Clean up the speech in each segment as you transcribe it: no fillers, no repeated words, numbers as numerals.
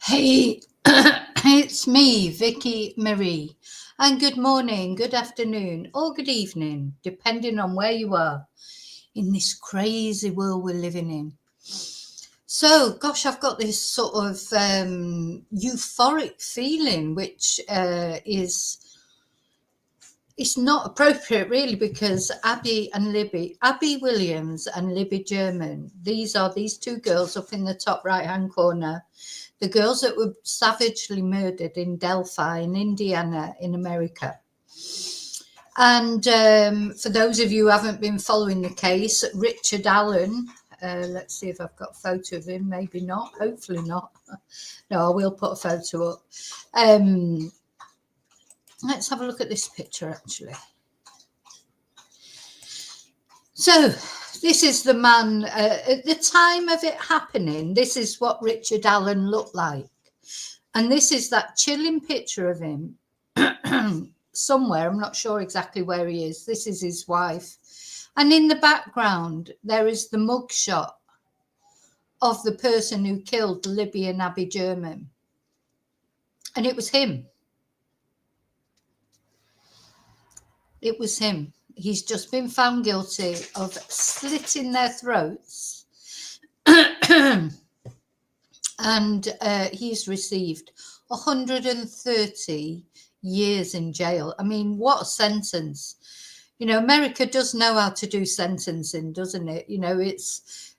Hey, it's me, Vicky Marie, and good morning, good afternoon, or good evening, depending on where you are in this crazy world we're living in. So, gosh, I've got this sort of euphoric feeling, which it's not appropriate really, because Abby Williams and Libby German, these are these two girls up in the top right hand corner. The girls that were savagely murdered in Delphi in Indiana in America. And for those of you who haven't been following the case, Richard Allen, let's see if I've got a photo of him, maybe not, hopefully not. No, I will put a photo up. Let's have a look at this picture actually. So, this is the man, at the time of it happening, this is what Richard Allen looked like. And this is that chilling picture of him somewhere, I'm not sure exactly where he is. This is his wife. And in the background, there is the mugshot of the person who killed Libby and Abby German. And it was him. It was him. He's just been found guilty of slitting their throats. And he's received 130 years in jail. I mean, what a sentence. You know, America does know how to do sentencing, doesn't it? You know,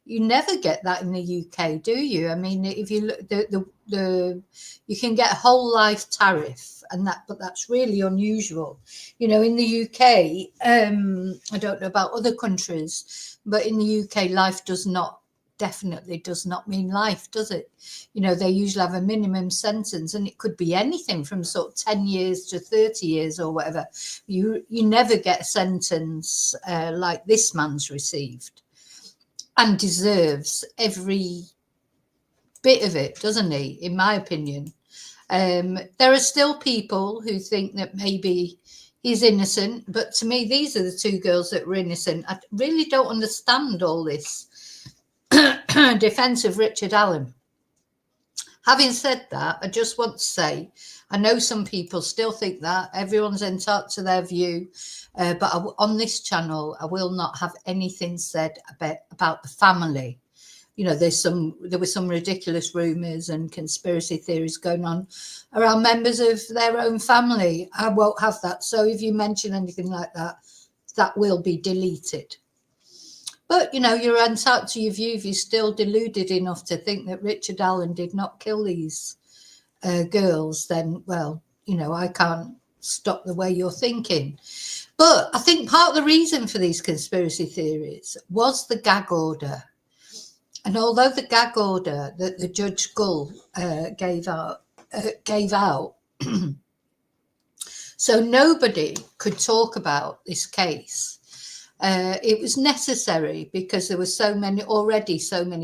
you never get that in the UK, do you? I mean, if you look, you can get a whole life tariff, but that's really unusual. You know, in the UK, I don't know about other countries, but in the UK, life definitely does not mean life, does it? You know, they usually have a minimum sentence, and it could be anything from sort of 10 years to 30 years or whatever. You never get a sentence like this man's received, and deserves every bit of it, doesn't he, in my opinion. There are still people who think that maybe he's innocent, but to me, these are the two girls that were innocent. I really don't understand all this defense of Richard Allen. Having said that, I just want to say, I know some people still think that. Everyone's entitled to their view. But on this channel, I will not have anything said about the family. You know, there were some ridiculous rumours and conspiracy theories going on around members of their own family. I won't have that. So if you mention anything like that, that will be deleted. But, you know, you're entitled to your view if you're still deluded enough to think that Richard Allen did not kill these girls, then, well, you know, I can't stop the way you're thinking. But I think part of the reason for these conspiracy theories was the gag order. And although the gag order that the Judge Gull gave out, so nobody could talk about this case. It was necessary because there were so many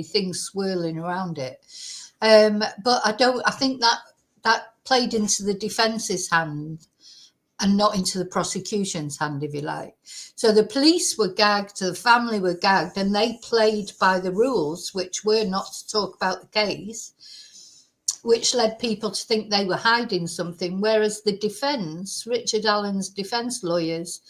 things swirling around it. But I think that played into the defence's hand and not into the prosecution's hand, if you like. So the police were gagged, the family were gagged, and they played by the rules, which were not to talk about the case, which led people to think they were hiding something. Whereas the defense, Richard Allen's defense lawyers,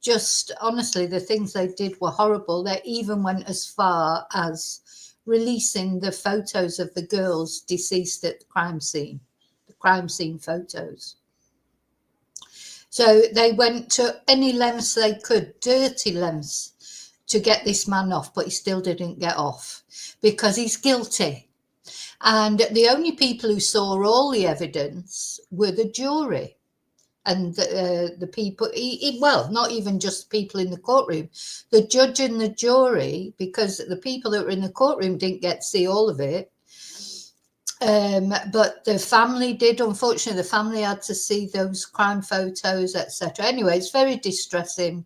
just honestly, the things they did were horrible. They even went as far as releasing the photos of the girls deceased at the crime scene photos. So they went to any lengths they could, dirty lengths, to get this man off, but he still didn't get off because he's guilty. And the only people who saw all the evidence were the jury. And the people, well, not even just people in the courtroom, the judge and the jury, because the people that were in the courtroom didn't get to see all of it. But the family did. Unfortunately, the family had to see those crime photos, etc. Anyway, it's very distressing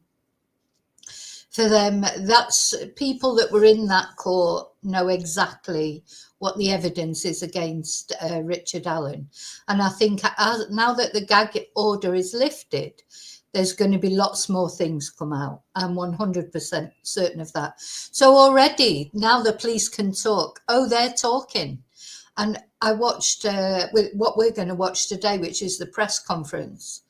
for them. That's people that were in that court know exactly what the evidence is against Richard Allen. And I think now that the gag order is lifted, there's going to be lots more things come out. I'm 100% certain of that. So already now the police can talk. Oh, they're talking. And I watched what we're going to watch today, which is the press conference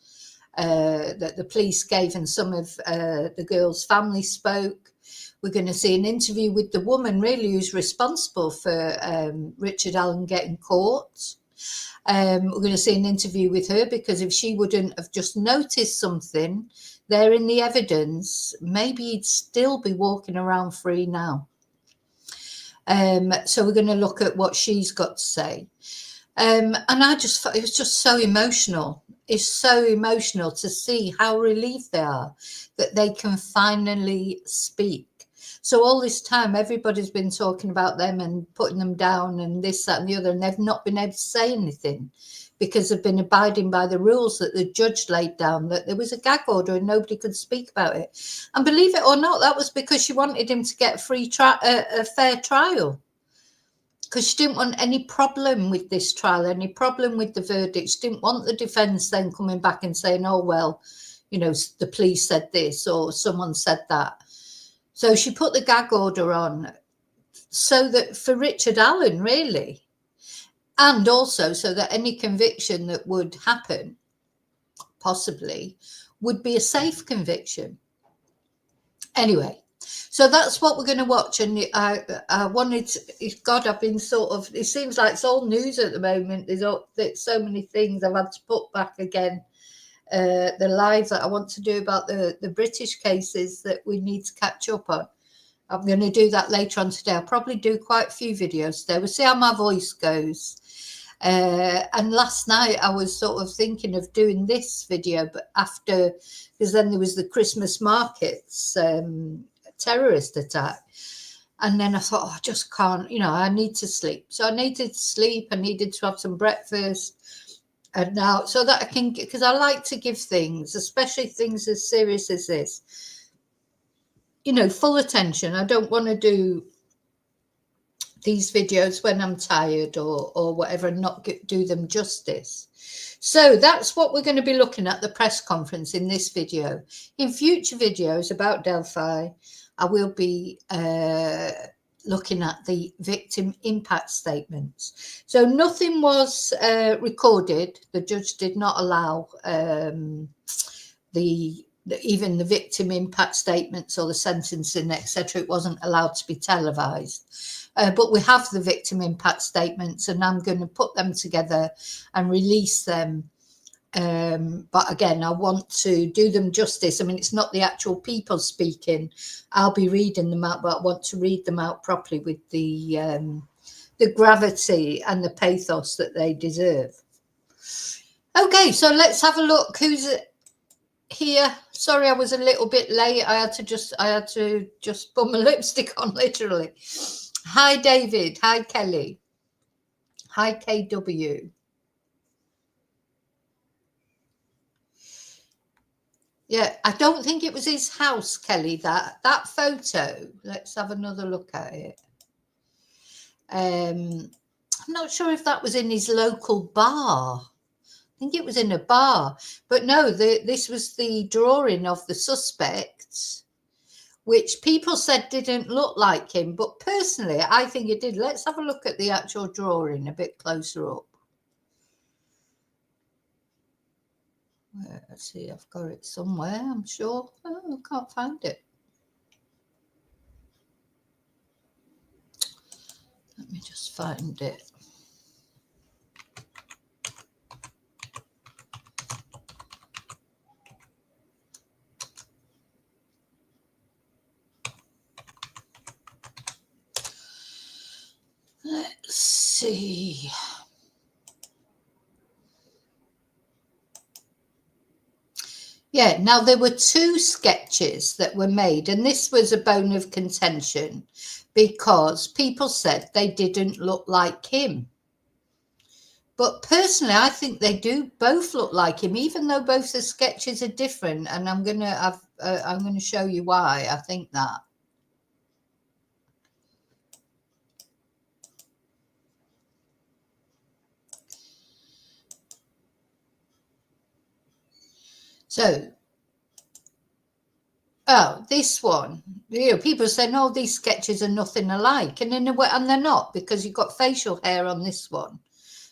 that the police gave, and some of the girls' family spoke. We're going to see an interview with the woman really who's responsible for Richard Allen getting caught. We're going to see an interview with her, because if she wouldn't have just noticed something there in the evidence, maybe he'd still be walking around free now. So we're going to look at what she's got to say. And I just thought it was just so emotional. It's so emotional to see how relieved they are that they can finally speak. So all this time, everybody's been talking about them and putting them down and this, that, and the other, and they've not been able to say anything because they've been abiding by the rules that the judge laid down, that there was a gag order and nobody could speak about it. And believe it or not, that was because she wanted him to get a fair trial, because she didn't want any problem with this trial, any problem with the verdict. She didn't want the defence then coming back and saying, oh, well, you know, the police said this or someone said that. So she put the gag order on so that for Richard Allen, really, and also so that any conviction that would happen, possibly, would be a safe conviction. Anyway, so that's what we're going to watch. And I wanted to, God, I've been sort of, it seems like it's all news at the moment. There's so many things I've had to put back again. The live that I want to do about the British cases that we need to catch up on. I'm going to do that later on today. I'll probably do quite a few videos today. We'll see how my voice goes. And last night I was sort of thinking of doing this video, but after, because then there was the Christmas markets terrorist attack. And then I thought, oh, I just can't, you know, I need to sleep. So I needed to sleep. I needed to have some breakfast. And now, so that I can, because I like to give things, especially things as serious as this, you know, full attention. I don't want to do these videos when I'm tired or whatever and not do them justice. So that's what we're going to be looking at, the press conference in this video. In future videos about Delphi, I will be looking at the victim impact statements. So nothing was recorded. The judge did not allow even the victim impact statements or the sentencing, etc. It wasn't allowed to be televised. But we have the victim impact statements, and I'm going to put them together and release them. But again, I want to do them justice. I mean, it's not the actual people speaking. I'll be reading them out, but I want to read them out properly with the gravity and the pathos that they deserve. Okay, so let's have a look. Who's here? Sorry, I was a little bit late. I had to just put my lipstick on, literally. Hi, David. Hi, Kelly. Hi, KW. Yeah, I don't think it was his house, Kelly, that photo. Let's have another look at it. I'm not sure if that was in his local bar. I think it was in a bar. But no, this was the drawing of the suspects, which people said didn't look like him. But personally, I think it did. Let's have a look at the actual drawing a bit closer up. Let's see, I've got it somewhere, I'm sure. Oh, I can't find it. Let me just find it. Let's see. Yeah, now there were 2 sketches that were made, and this was a bone of contention because people said they didn't look like him. But personally, I think they do both look like him, even though both the sketches are different. And I'm gonna show you why I think that. So, oh, this one, people say, no, these sketches are nothing alike, and in a way, and they're not, because you've got facial hair on this one,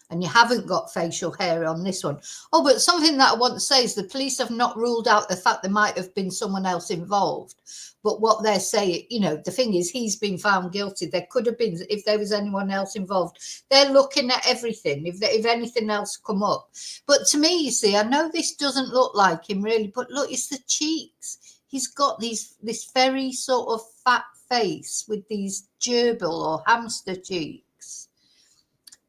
and you haven't got facial hair on this one. Oh, but something that I want to say is the police have not ruled out the fact there might have been someone else involved. But what they're saying, the thing is, he's been found guilty. There could have been, if there was anyone else involved. They're looking at everything, if anything else come up. But to me, you see, I know this doesn't look like him really, but look, it's the cheeks. He's got this very sort of fat face with these gerbil or hamster cheeks.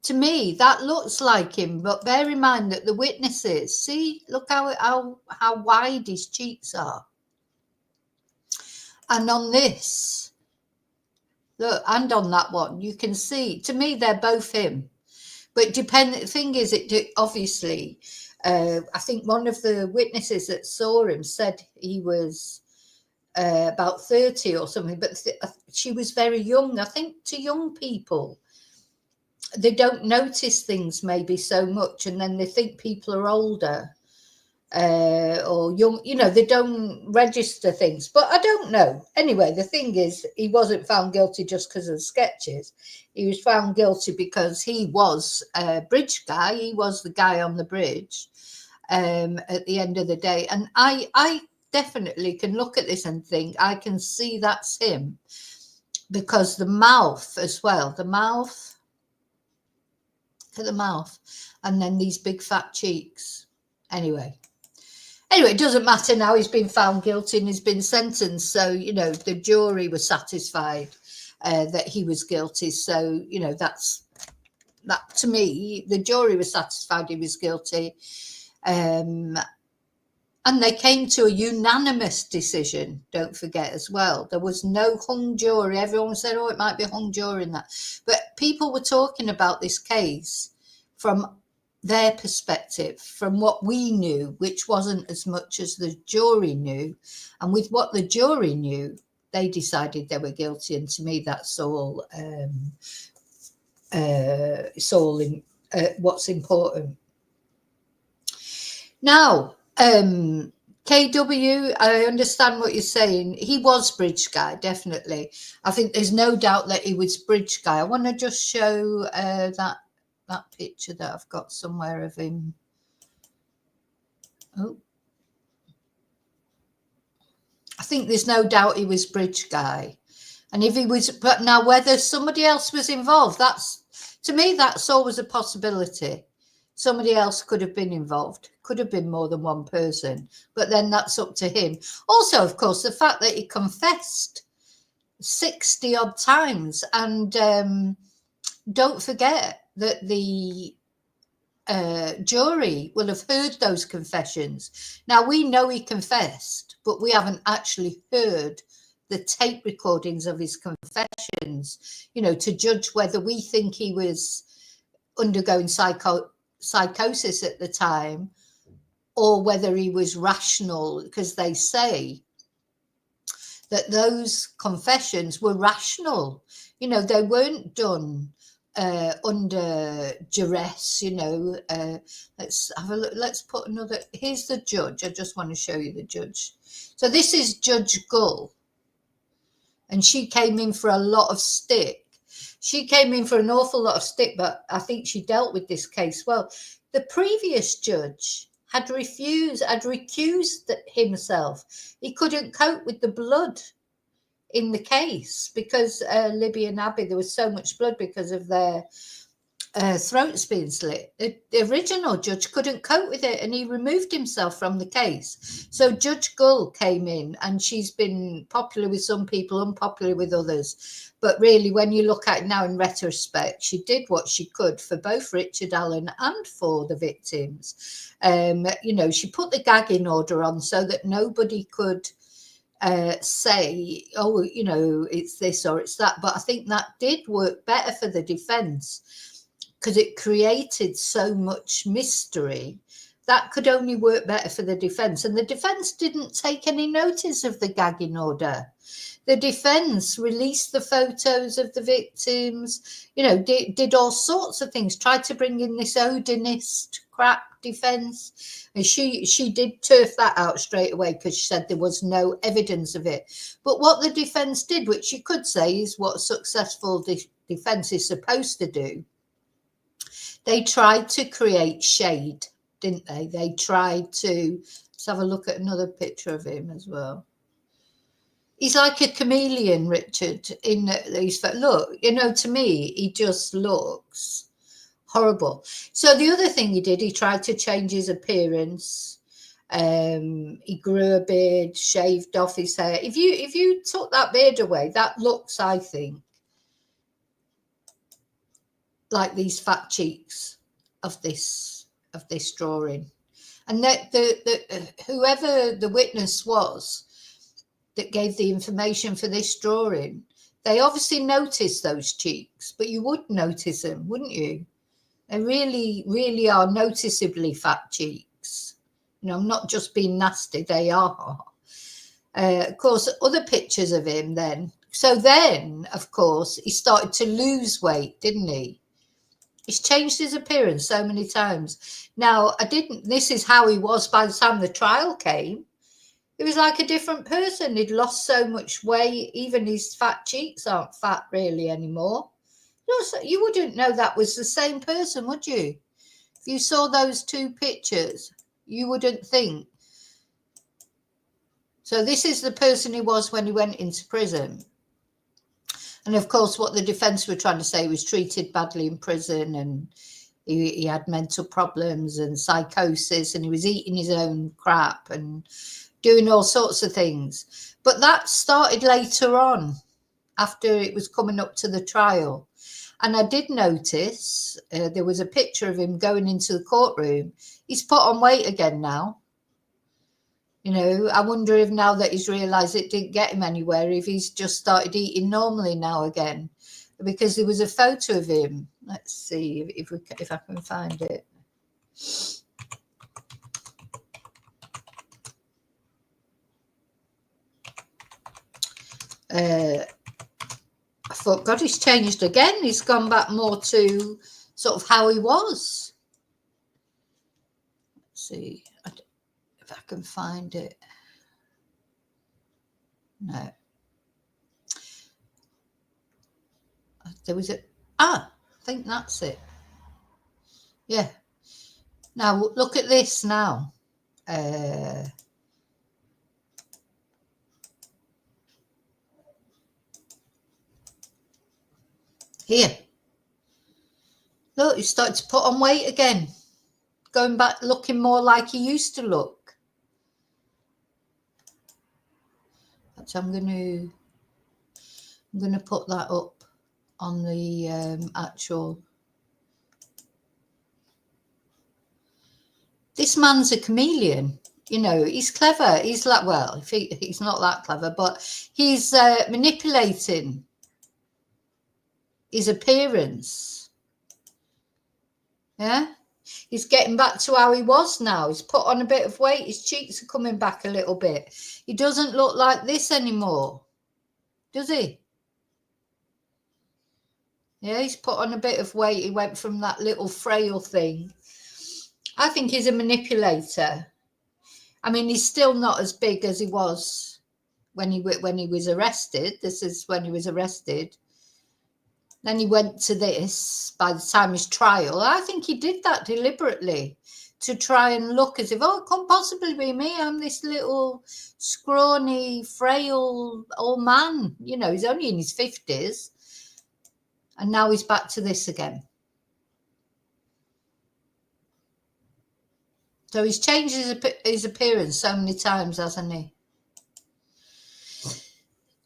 To me, that looks like him, but bear in mind that the witnesses, see, look how wide his cheeks are. And on this, look, and on that one, you can see, to me, they're both him. But the thing is, obviously, I think one of the witnesses that saw him said he was about 30 or something, but she was very young. I think to young people, they don't notice things maybe so much, and then they think people are older or young, they don't register things. But I don't know. Anyway, the thing is, he wasn't found guilty just because of the sketches. He was found guilty because he was a bridge guy. He was the guy on the bridge at the end of the day. And I definitely can look at this and think, I can see that's him, because the mouth as well, the mouth, and then these big fat cheeks. Anyway, it doesn't matter now. He's been found guilty and he's been sentenced. So, the jury was satisfied that he was guilty. So, that to me, the jury was satisfied he was guilty. And they came to a unanimous decision, don't forget as well. There was no hung jury. Everyone said, oh, it might be a hung jury in that. But people were talking about this case from their perspective, from what we knew, which wasn't as much as the jury knew. And with what the jury knew, they decided they were guilty. And to me, that's all, what's important. Now, KW, I understand what you're saying. He was bridge guy, definitely. I think there's no doubt that he was bridge guy. I want to just show that picture that I've got somewhere of him. Oh, I think there's no doubt he was bridge guy. And if he was, but now whether somebody else was involved, to me, that's always a possibility. Somebody else could have been involved, could have been more than one person, but then that's up to him. Also, of course, the fact that he confessed 60 odd times, and don't forget that the jury will have heard those confessions. Now, we know he confessed, but we haven't actually heard the tape recordings of his confessions, to judge whether we think he was undergoing psychosis at the time, or whether he was rational, because they say that those confessions were rational. They weren't done under duress. Let's have a look. Let's put another. Here's the judge. I just want to show you the judge. So this is Judge Gull, and she came in for a lot of stick. She came in for an awful lot of stick, but I think she dealt with this case well. The previous judge had recused himself. He couldn't cope with the blood in the case because Libby and Abby, there was so much blood because of their throats being slit. The original judge couldn't cope with it and he removed himself from the case. So Judge Gull came in, and she's been popular with some people, unpopular with others. But really, when you look at it now in retrospect, she did what she could for both Richard Allen and for the victims. You know, she put the gagging order on so that nobody could say, oh, you know, it's this or it's that. But I think that did work better for the defense, because it created so much mystery. That could only work better for the defense. And the defense didn't take any notice of the gagging order. The defense released the photos of the victims, you know, did all sorts of things, tried to bring in this Odinist crap defense. And she did turf that out straight away because she said there was no evidence of it. But what the defense did, which you could say is what a successful defense is supposed to do, they tried to create shade, didn't they? They tried to, let's have a look at another picture of him as well. He's like a chameleon, Richard, in these. Look, you know, to me, he just looks horrible. So the other thing he did, he tried to change his appearance. He grew a beard, shaved off his hair. If you took that beard away, that looks, I think, like these fat cheeks of this drawing. And that whoever the witness was that gave the information for this drawing, they obviously noticed those cheeks, but you would notice them, wouldn't you? They really, really are noticeably fat cheeks. You know, I'm not just being nasty, they are. Of course, other pictures of him then. So then, of course, he started to lose weight, didn't he? He's changed his appearance so many times. Now, this is how he was by the time the trial came. He was like a different person. He'd lost so much weight. Even his fat cheeks aren't fat really anymore. You wouldn't know that was the same person, would you? If you saw those two pictures, you wouldn't think. So this is the person he was when he went into prison. And of course, what the defense were trying to say was treated badly in prison, and he had mental problems and psychosis, and he was eating his own crap and doing all sorts of things. But that started later on, after it was coming up to the trial. And I did notice there was a picture of him going into the courtroom. He's put on weight again now. You know, I wonder if now that he's realised it didn't get him anywhere, if he's just started eating normally now again. Because there was a photo of him. Let's see if I can find it. I thought, God, he's changed again. He's gone back more to sort of how he was. Let's see if I can find it. No. There was I think that's it. Yeah. Now, look at this now. Here. Look, he started to put on weight again. Going back, looking more like he used to look. So I'm going to put that up on the actual. This man's a chameleon. You know, he's clever. He's like, well, if he's not that clever, but he's manipulating his appearance. Yeah. He's getting back to how he was now. He's put on a bit of weight. His cheeks are coming back a little bit. He doesn't look like this anymore, does he? Yeah, he's put on a bit of weight. He went from that little frail thing. I think he's a manipulator. I mean, he's still not as big as he was when he was arrested. This is when he was arrested. Then he went to this by the time his trial. I think he did that deliberately to try and look as if, oh, it can't possibly be me. I'm this little scrawny, frail old man. You know, he's only in his 50s. And now he's back to this again. So he's changed his appearance so many times, hasn't he?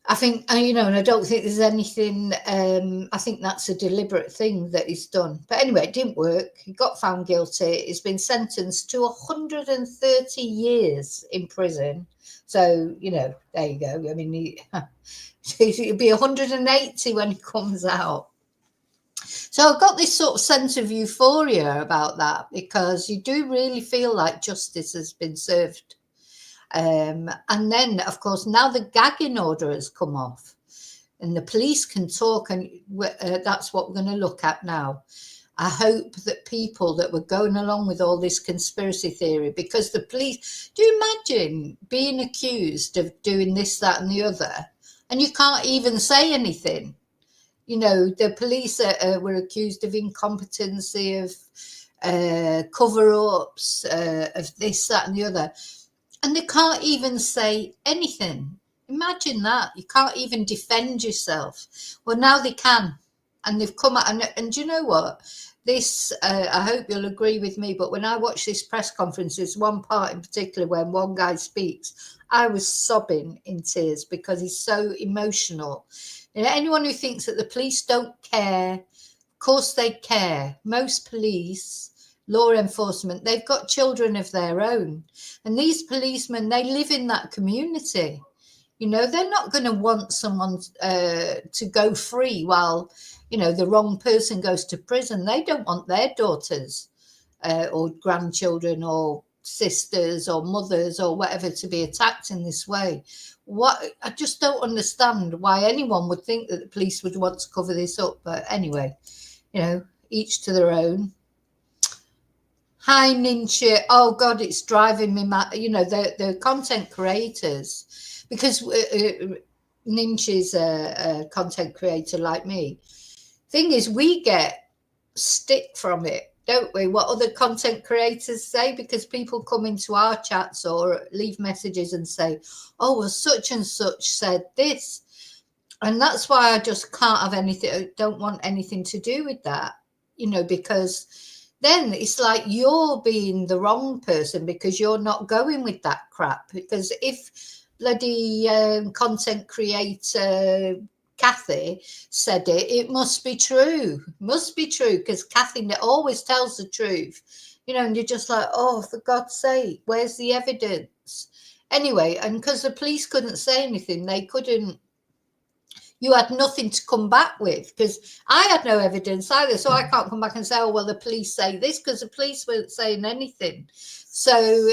I think, and I don't think there's anything, I think that's a deliberate thing that he's done. But anyway, it didn't work. He got found guilty. He's been sentenced to 130 years in prison. So, there you go. I mean, he'll be 180 when he comes out. So I've got this sort of sense of euphoria about that, because you do really feel like justice has been served. And then, of course, now the gagging order has come off and the police can talk, and that's what we're going to look at now. I hope that people that were going along with all this conspiracy theory, because the police, do you imagine being accused of doing this, that and the other, and you can't even say anything? The police were accused of incompetency, of cover-ups, of this, that and the other. And they can't even say anything. Imagine that. You can't even defend yourself. Well, now they can. And they've come out. And do you know what? This, I hope you'll agree with me, but when I watch this press conference, there's one part in particular when one guy speaks, I was sobbing in tears because he's so emotional. Anyone who thinks that the police don't care, of course they care. Most police, law enforcement, they've got children of their own, and these policemen, they live in that community. They're not going to want someone to go free while the wrong person goes to prison. They don't want their daughters or grandchildren or sisters or mothers or whatever to be attacked in this way. I just don't understand why anyone would think that the police would want to cover this up. But anyway, each to their own. Hi, Ninja. Oh, God, it's driving me mad. The content creators, because Ninja's a content creator like me. Thing is, we get stick from it, don't we? What other content creators say, because people come into our chats or leave messages and say, oh, well, such and such said this. And that's why I just can't have anything. I don't want anything to do with that, because then it's like you're being the wrong person because you're not going with that crap. Because if bloody content creator Kathy said it, it must be true. Must be true, because Kathy always tells the truth. And you're just like, oh, for God's sake, where's the evidence? Anyway, and because the police couldn't say anything, they couldn't. You had nothing to come back with, because I had no evidence either. So I can't come back and say, oh, well, the police say this, because the police weren't saying anything. So,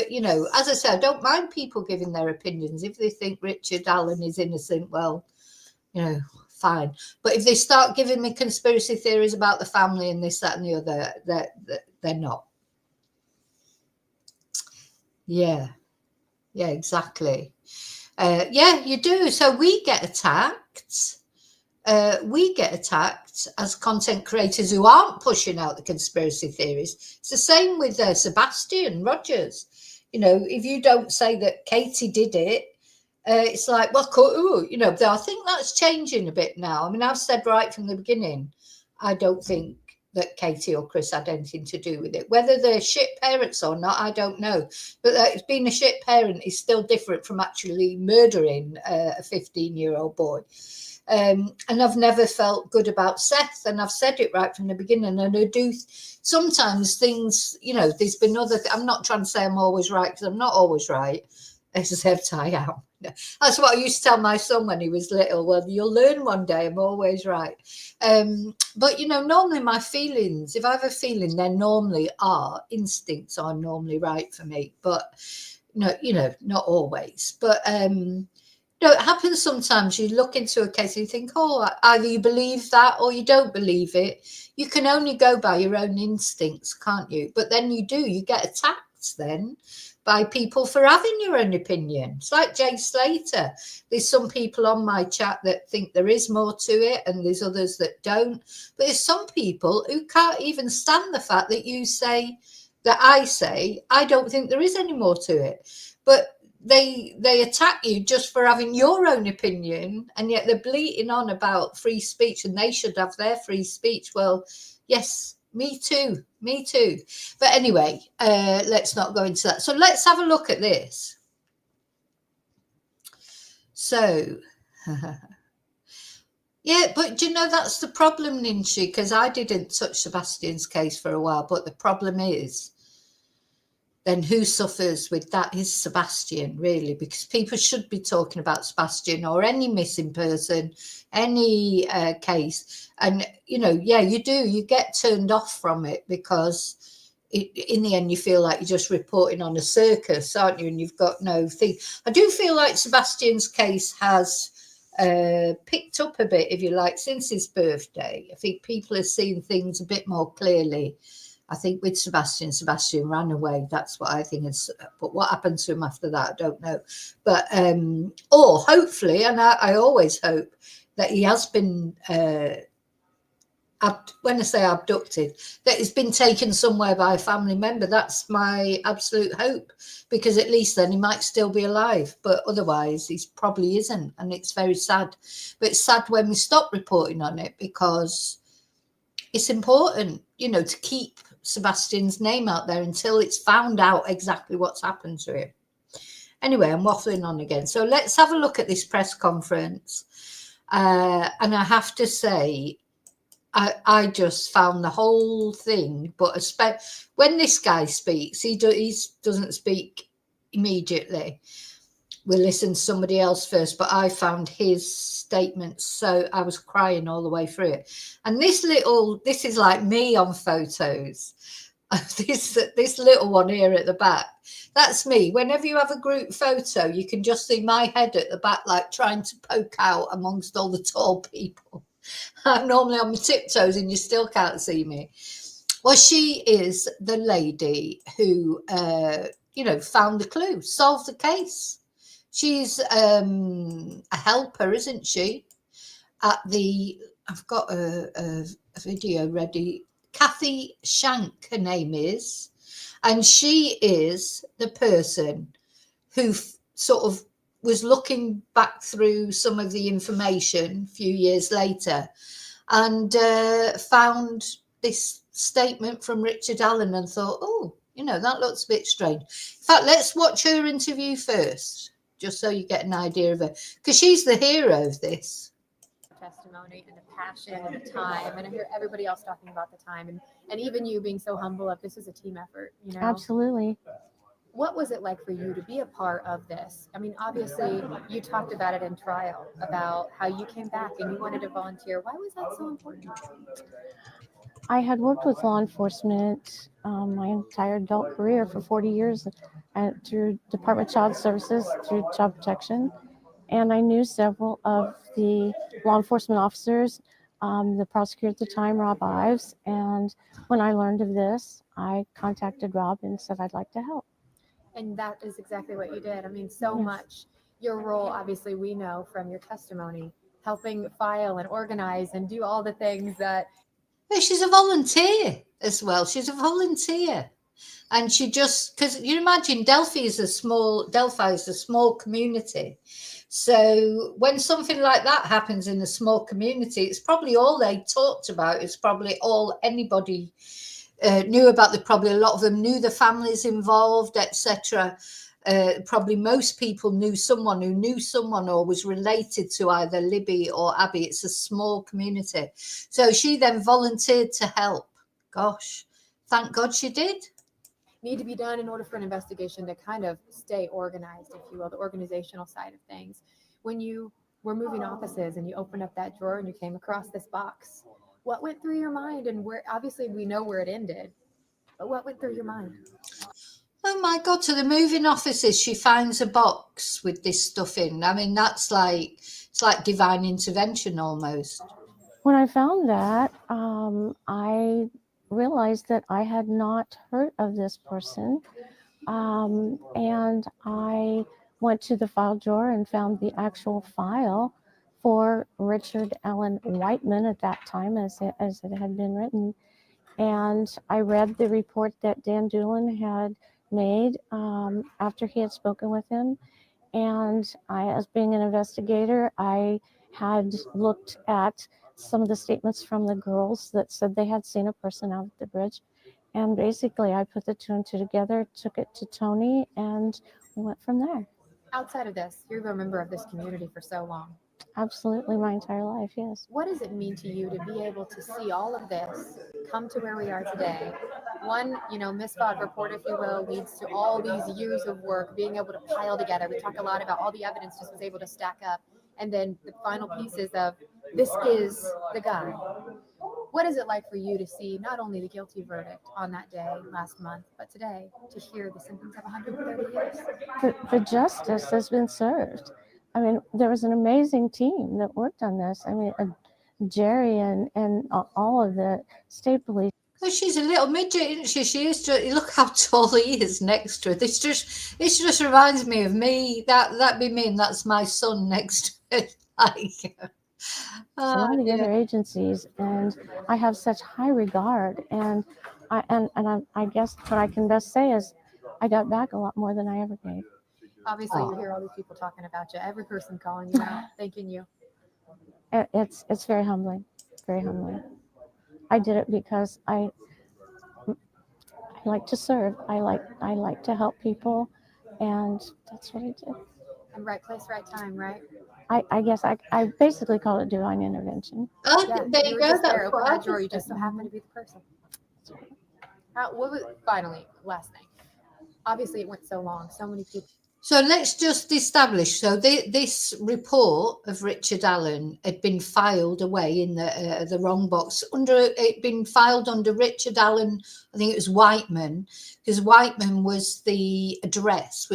as I said, I don't mind people giving their opinions. If they think Richard Allen is innocent, well, fine. But if they start giving me conspiracy theories about the family and this, that and the other, they're not. Yeah, exactly. Yeah, you do. So we get attacked. As content creators who aren't pushing out the conspiracy theories. It's the same with Sebastian Rogers. If you don't say that Katie did it, it's like, well, I think that's changing a bit now. I mean, I've said right from the beginning, I don't think that Katie or Chris had anything to do with it. Whether they're shit parents or not, I don't know. But being a shit parent is still different from actually murdering a 15-year-old boy. And I've never felt good about Seth, and I've said it right from the beginning. And I do sometimes things, there's been I'm not trying to say I'm always right, because I'm not always right, except I am. That's what I used to tell my son when he was little. Well, you'll learn one day, I'm always right. But, normally my feelings, if I have a feeling, they normally are, instincts are normally right for me. But, not always. But, it happens sometimes. You look into a case and you think, oh, either you believe that or you don't believe it. You can only go by your own instincts, can't you? But then you get attacked then by people for having your own opinion. It's like Jay Slater. There's some people on my chat that think there is more to it, and there's others that don't. But there's some people who can't even stand the fact that you say, that I say, I don't think there is any more to it. But they attack you just for having your own opinion, and yet they're bleating on about free speech and they should have their free speech. Well, yes, Me too. Me too. But anyway, let's not go into that. So let's have a look at this. So, yeah, but do you know that's the problem, Ninshi? Because I didn't touch Sebastian's case for a while, but the problem is, then who suffers with that is Sebastian, really, because people should be talking about Sebastian or any missing person, any case. And, you know, yeah, you do. You get turned off from it because in the end, you feel like you're just reporting on a circus, aren't you? And you've got no thing. I do feel like Sebastian's case has picked up a bit, if you like, since his birthday. I think people are seeing things a bit more clearly. I think with Sebastian ran away. That's what I think. But what happened to him after that, I don't know. But or hopefully, and I always hope that he has been. When I say abducted, that he's been taken somewhere by a family member. That's my absolute hope, because at least then he might still be alive. But otherwise, he probably isn't, and it's very sad. But it's sad when we stop reporting on it, because it's important, you know, to keep Sebastian's name out there until it's found out exactly what's happened to him. Anyway, I'm waffling on again. So let's have a look at this press conference. And I have to say, I just found the whole thing, but when this guy speaks, he doesn't speak immediately. We'll listen to somebody else first, but I found his statement, so I was crying all the way through it. And this is like me on photos. This little one here at the back, that's me. Whenever you have a group photo, you can just see my head at the back, like trying to poke out amongst all the tall people. I'm normally on my tiptoes and you still can't see me. Well, she is the lady who, found the clue, solved the case. She's a helper, isn't she? I've got a video ready. Kathy Shank, her name is. And she is the person who sort of was looking back through some of the information a few years later and found this statement from Richard Allen and thought, oh, that looks a bit strange. In fact, let's watch her interview first, just so you get an idea of her, because she's the hero of this. Testimony and the passion and the time, and I hear everybody else talking about the time, and even you being so humble of this is a team effort, Absolutely. What was it like for you to be a part of this? I mean, obviously you talked about it in trial, about how you came back and you wanted to volunteer. Why was that so important? I had worked with law enforcement my entire adult career for 40 years through Department of Child Services, through Child Protection. And I knew several of the law enforcement officers, the prosecutor at the time, Rob Ives. And when I learned of this, I contacted Rob and said I'd like to help. And that is exactly what you did. I mean, so yes. Much. Your role, obviously, we know from your testimony, helping file and organize and do all the things that... She's a volunteer as well. She's a volunteer. And she just, because you imagine Delphi is a small community. So when something like that happens in a small community, it's probably all they talked about. It's probably all anybody knew about. Probably a lot of them knew the families involved, etc. Probably most people knew someone who knew someone or was related to either Libby or Abby. It's a small community. So she then volunteered to help. Gosh, thank God she did. Need to be done in order for an investigation to kind of stay organized, if you will, the organizational side of things. When you were moving offices and you opened up that drawer and you came across this box, what went through your mind? And where, obviously we know where it ended, but what went through your mind? Oh my God, to the moving offices, she finds a box with this stuff in. I mean, it's like divine intervention almost. When I found that, I realized that I had not heard of this person. And I went to the file drawer and found the actual file for Richard Allen Whiteman at that time, as it had been written. And I read the report that Dan Doolin had made after he had spoken with him. And I, as being an investigator, I had looked at some of the statements from the girls that said they had seen a person out at the bridge. And basically, I put the two and two together, took it to Tony, and we went from there. Outside of this, you're a member of this community for so long. Absolutely, my entire life, yes. What does it mean to you to be able to see all of this come to where we are today? One, misfiled report, if you will, leads to all these years of work being able to pile together. We talk a lot about all the evidence just was able to stack up. And then the final pieces of this is the guy. What is it like for you to see not only the guilty verdict on that day last month, but today to hear the sentence of 130 years? The justice has been served. I mean, there was an amazing team that worked on this. I mean, Jerry and all of the state police. Oh, she's a little midget, isn't she? She is. Look how tall he is next to her. This just reminds me of me. That'd be me, and that's my son next to her. Like, Some of the other agencies, and I have such high regard. And I guess what I can best say is, I got back a lot more than I ever gave. Obviously, you hear all these people talking about you. Every person calling you out, thanking you. It's very humbling, very humbling. I did it because I like to serve. I like to help people, and that's what I did. And right place, right time, right? I guess I basically call it divine intervention. Oh, Yeah, there you were go. just there, That's open what I that drawer. You just just so said. happened to be the person. Finally, last thing. Obviously, it went so long. So many people. So let's just establish. So this report of Richard Allen had been filed away in the wrong box. It'd been filed under Richard Allen. I think it was Whiteman, because Whiteman was his address.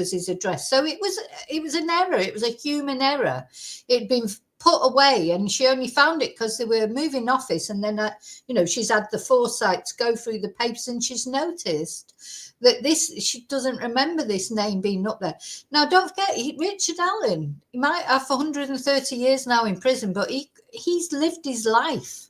So it was an error. It was a human error. It'd been put away, and she only found it because they were moving office, and then she's had the foresight to go through the papers, and she's noticed that she doesn't remember this name being up there. Now, don't forget, Richard Allen, he might have 130 years now in prison, but he's lived his life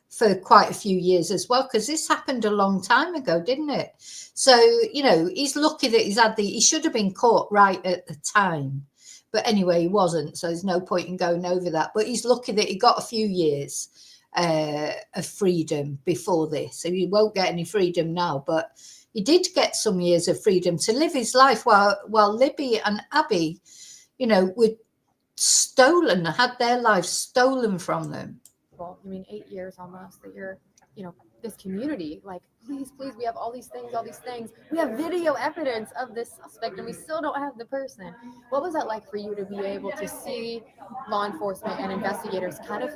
for quite a few years as well, because this happened a long time ago, didn't it? So, he's lucky that he should have been caught right at the time. But anyway, he wasn't, so there's no point in going over that. But he's lucky that he got a few years of freedom before this. So he won't get any freedom now, but he did get some years of freedom to live his life while Libby and Abby, were stolen, had their lives stolen from them. Well, 8 years almost that you're, this community, like, please, we have all these things. We have video evidence of this suspect, and we still don't have the person. What was that like for you to be able to see law enforcement and investigators kind of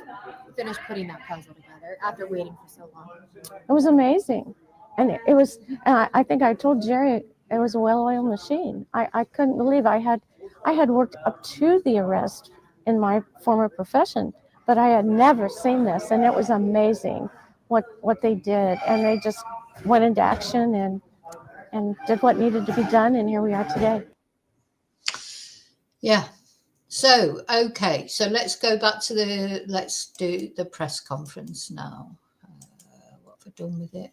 finish putting that puzzle together after waiting for so long? It was amazing. And it was, I think I told Jerry, it was a well-oiled machine. I couldn't believe I had worked up to the arrest in my former profession, but I had never seen this, and it was amazing what they did. And they just went into action and did what needed to be done, and here we are today. Yeah. So, okay. So let's go back to let's do the press conference now. What have I done with it?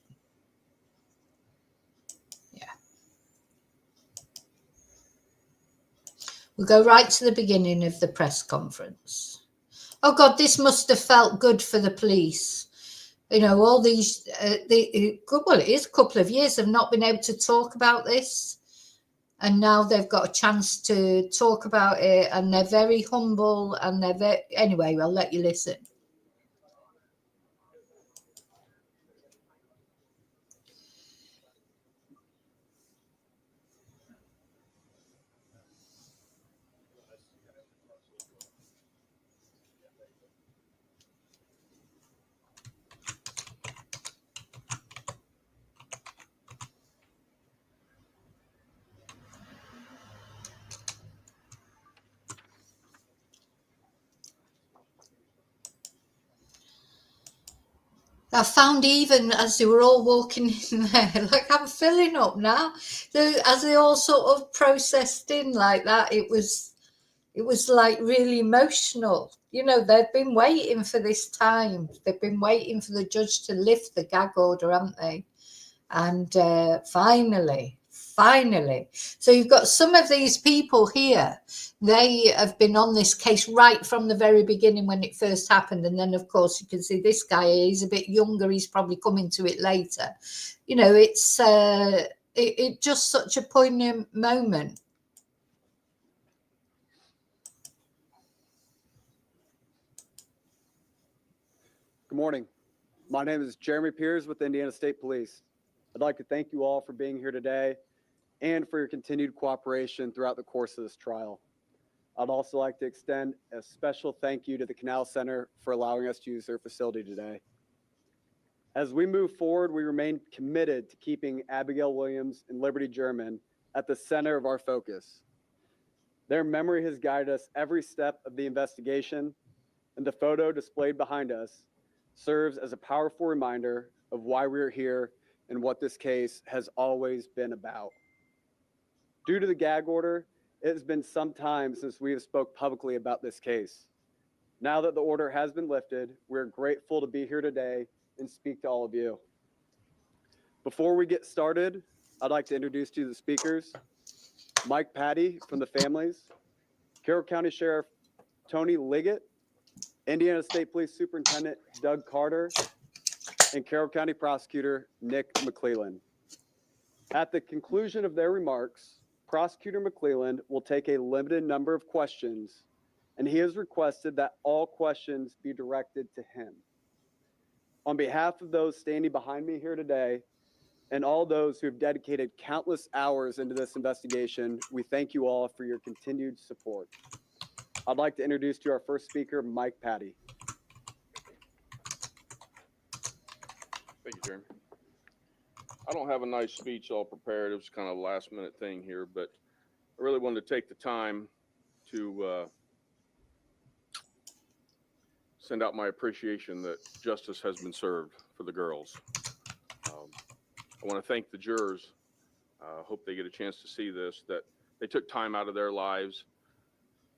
We'll go right to the beginning of the press conference. Oh, God, this must have felt good for the police. All these, it is a couple of years they've not been able to talk about this. And now they've got a chance to talk about it, and they're very humble, and anyway, I'll let you listen. I found even as they were all walking in there, like, I'm filling up now. As they all sort of processed in like that, it was like really emotional. They've been waiting for this time. They've been waiting for the judge to lift the gag order, haven't they? And finally, finally. So you've got some of these people here, they have been on this case right from the very beginning when it first happened. And then, of course, you can see this guy, he's a bit younger, he's probably coming to it later. You know, it's it just such a poignant moment. Good morning. My name is Jeremy Piers with Indiana State Police. I'd like to thank you all for being here today and for your continued cooperation throughout the course of this trial. I'd also like to extend a special thank you to the Canal Center for allowing us to use their facility today. As we move forward, we remain committed to keeping Abigail Williams and Liberty German at the center of our focus. Their memory has guided us every step of the investigation, and the photo displayed behind us serves as a powerful reminder of why we're here and what this case has always been about. Due to the gag order, it has been some time since we have spoke publicly about this case. Now that the order has been lifted, we're grateful to be here today and speak to all of you. Before we get started, I'd like to introduce to you the speakers: Mike Patty from the families, Carroll County Sheriff Tony Liggett, Indiana State Police Superintendent Doug Carter, and Carroll County Prosecutor Nick McClelland. At the conclusion of their remarks, Prosecutor McClelland will take a limited number of questions, and he has requested that all questions be directed to him. On behalf of those standing behind me here today, and all those who have dedicated countless hours into this investigation, we thank you all for your continued support. I'd like to introduce to you our first speaker, Mike Patty. Thank you, Jeremy. I don't have a nice speech all prepared. It was kind of a last minute thing here, but I really wanted to take the time to send out my appreciation that justice has been served for the girls. I want to thank the jurors. I hope they get a chance to see this, that they took time out of their lives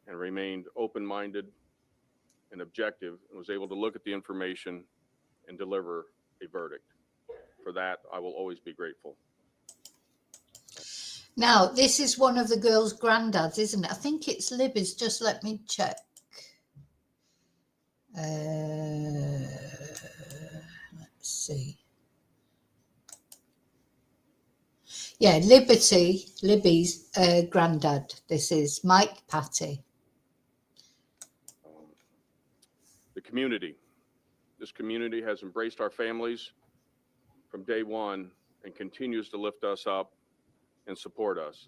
and remained open-minded and objective and was able to look at the information and deliver a verdict. For that, I will always be grateful. Now, this is one of the girls' granddads, isn't it? I think it's Libby's. Just let me check. Let's see. Yeah, Libby's granddad. This is Mike Patty. The community. This community has embraced our families from day one and continues to lift us up and support us.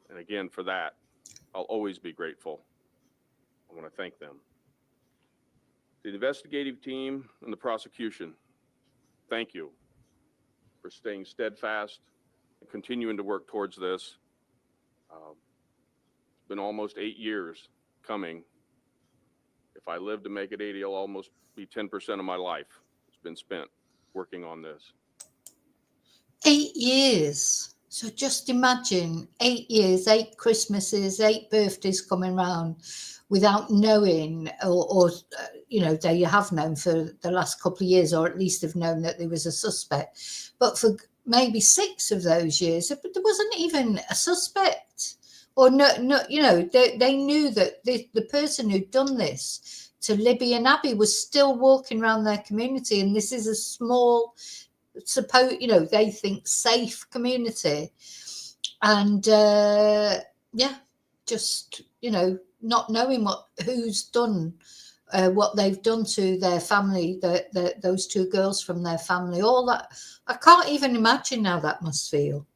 And again, for that, I'll always be grateful. I want to thank them. The investigative team and the prosecution, thank you for staying steadfast and continuing to work towards this. It's been almost 8 years coming. If I live to make it 80, it'll almost be 10% of my life. It's been spent working on this. 8 years. So just imagine 8 years, 8 Christmases, 8 birthdays coming round without knowing, or you know, they have known for the last couple of years, or at least have known that there was a suspect. But for maybe 6 of those years, there wasn't even a suspect. Or no, you know, they knew that the person who'd done this to Libby and Abby was still walking around their community, and this is a small, you know, they think safe community, and yeah, just, you know, not knowing who's done what they've done to their family, those 2 girls from their family, all that. I can't even imagine how that must feel.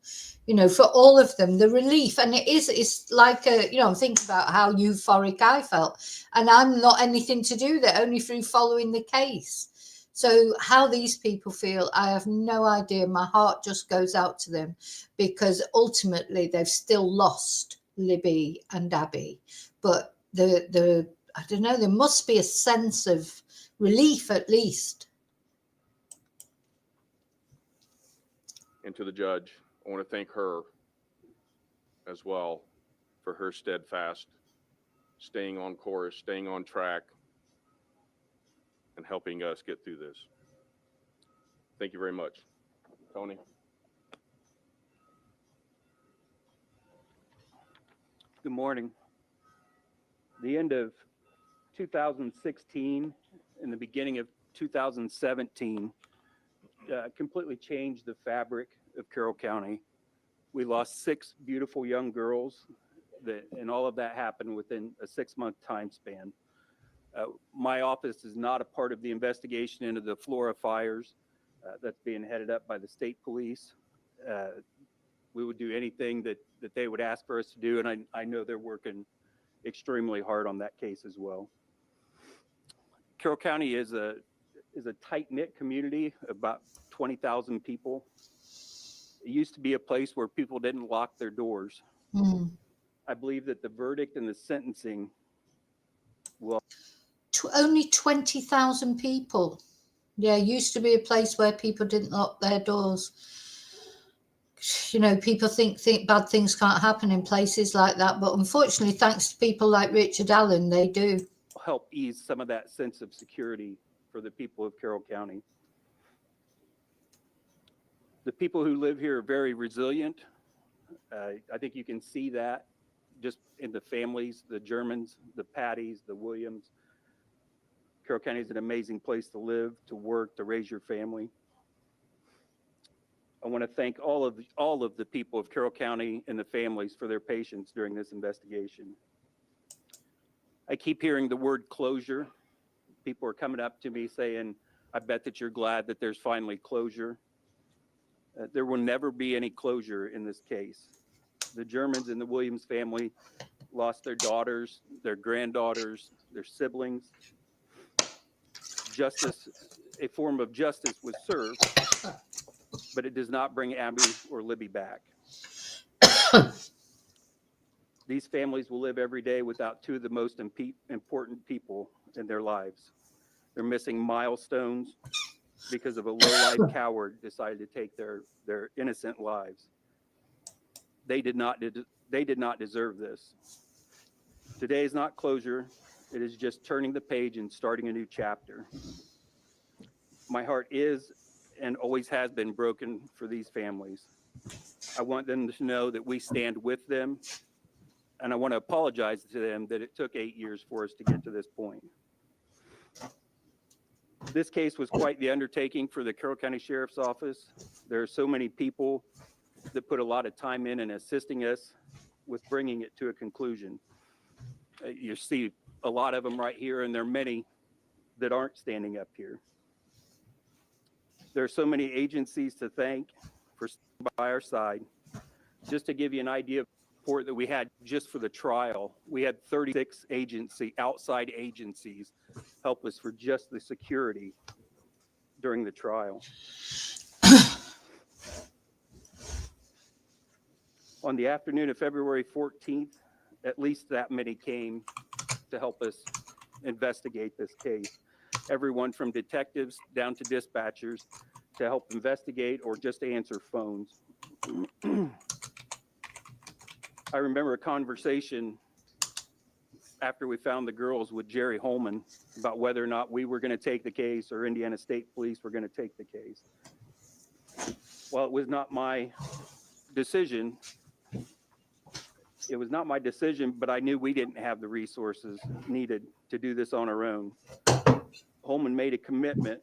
You know, for all of them, the relief, and it's like you know, I'm thinking about how euphoric I felt, and I'm not anything to do with it, only through following the case. So how these people feel, I have no idea. My heart just goes out to them, because ultimately they've still lost Libby and Abby. But the I don't know, there must be a sense of relief at least. And to the judge, I want to thank her as well for her steadfast, staying on course, staying on track, and helping us get through this. Thank you very much. Tony? Good morning. The end of 2016 and the beginning of 2017 completely changed the fabric of Carroll County. We lost 6 beautiful young girls, and all of that happened within a 6-month time span. My office is not a part of the investigation into the Flora fires that's being headed up by the state police. We would do anything that they would ask for us to do, and I know they're working extremely hard on that case as well. Carroll County is a tight-knit community, about 20,000 people. It used to be a place where people didn't lock their doors. I believe that the verdict and the sentencing will... Only 20,000 people. Yeah, it used to be a place where people didn't lock their doors. You know, people think bad things can't happen in places like that, but unfortunately, thanks to people like Richard Allen, they do. Help ease some of that sense of security for the people of Carroll County. The people who live here are very resilient. I think you can see that just in the families, the Germans, the Patties, the Williams. Carroll County is an amazing place to live, to work, to raise your family. I want to thank all of the people of Carroll County and the families for their patience during this investigation. I keep hearing the word closure. People are coming up to me saying, I bet that you're glad that there's finally closure. There will never be any closure in this case. The Germans and the Williams family lost their daughters, their granddaughters, their siblings. Justice, a form of justice was served, but it does not bring Abby or Libby back. These families will live every day without 2 of the most important people in their lives. They're missing milestones because of a low-life coward decided to take their innocent lives. They did not deserve this. Today is not closure. It is just turning the page and starting a new chapter. My heart is and always has been broken for these families. I want them to know that we stand with them, and I want to apologize to them that it took 8 years for us to get to this point. This case was quite the undertaking for the Carroll County Sheriff's Office. There are so many people that put a lot of time in assisting us with bringing it to a conclusion. You see a lot of them right here, and there are many that aren't standing up here. There are so many agencies to thank for standing by our side. Just to give you an idea of the support that we had just for the trial, we had 36 outside agencies help us for just the security during the trial. On the afternoon of February 14th, at least that many came to help us investigate this case. Everyone from detectives down to dispatchers to help investigate or just to answer phones. I remember a conversation after we found the girls with Jerry Holman about whether or not we were going to take the case or Indiana State Police were going to take the case. Well, it was not my decision. It was not my decision, but I knew we didn't have the resources needed to do this on our own. Holman made a commitment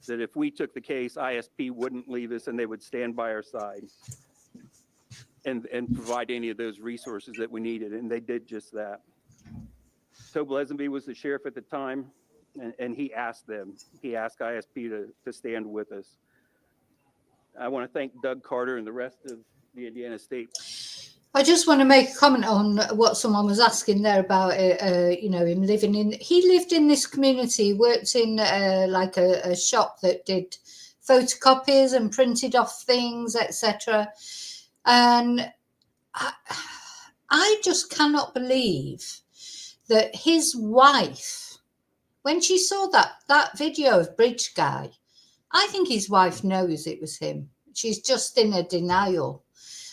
that if we took the case, ISP wouldn't leave us and they would stand by our side and provide any of those resources that we needed, and they did just that. Tobe Lesenby was the sheriff at the time, and he asked ISP to stand with us. I want to thank Doug Carter and the rest of the Indiana State. I just want to make a comment on what someone was asking there about, him living in. He lived in this community, worked in like a shop that did photocopies and printed off things, etc. And I just cannot believe that his wife, when she saw that video of Bridge Guy, I think his wife knows it was him. She's just in a denial.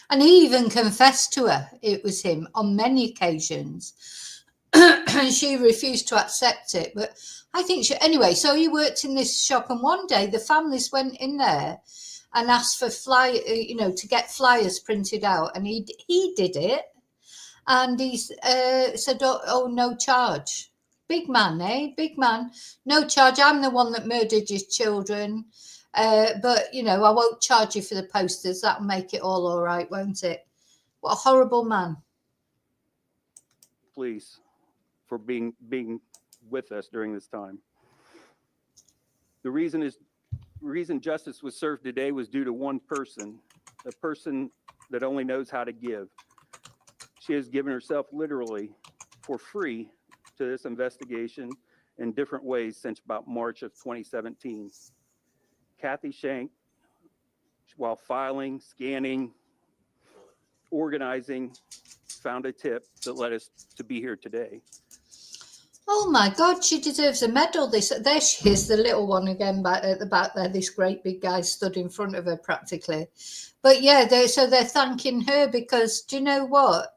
And he even confessed to her it was him on many occasions. And she refused to accept it. But I think anyway, so he worked in this shop, and one day the families went in there and asked for to get flyers printed out, and he did it. and he said, oh, no charge. Big man, eh? Big man. No charge. I'm the one that murdered your children. But, you know, I won't charge you for the posters. That'll make it all right, won't it? What a horrible man. Police for being with us during this time. The reason justice was served today was due to one person, a person that only knows how to give. She has given herself literally for free to this investigation in different ways since about March of 2017. Kathy Shank, while filing, scanning, organizing, found a tip that led us to be here today. Oh my God, she deserves a medal. There she is, the little one again back at the back there. This great big guy stood in front of her practically. But yeah, so they're thanking her because, do you know what?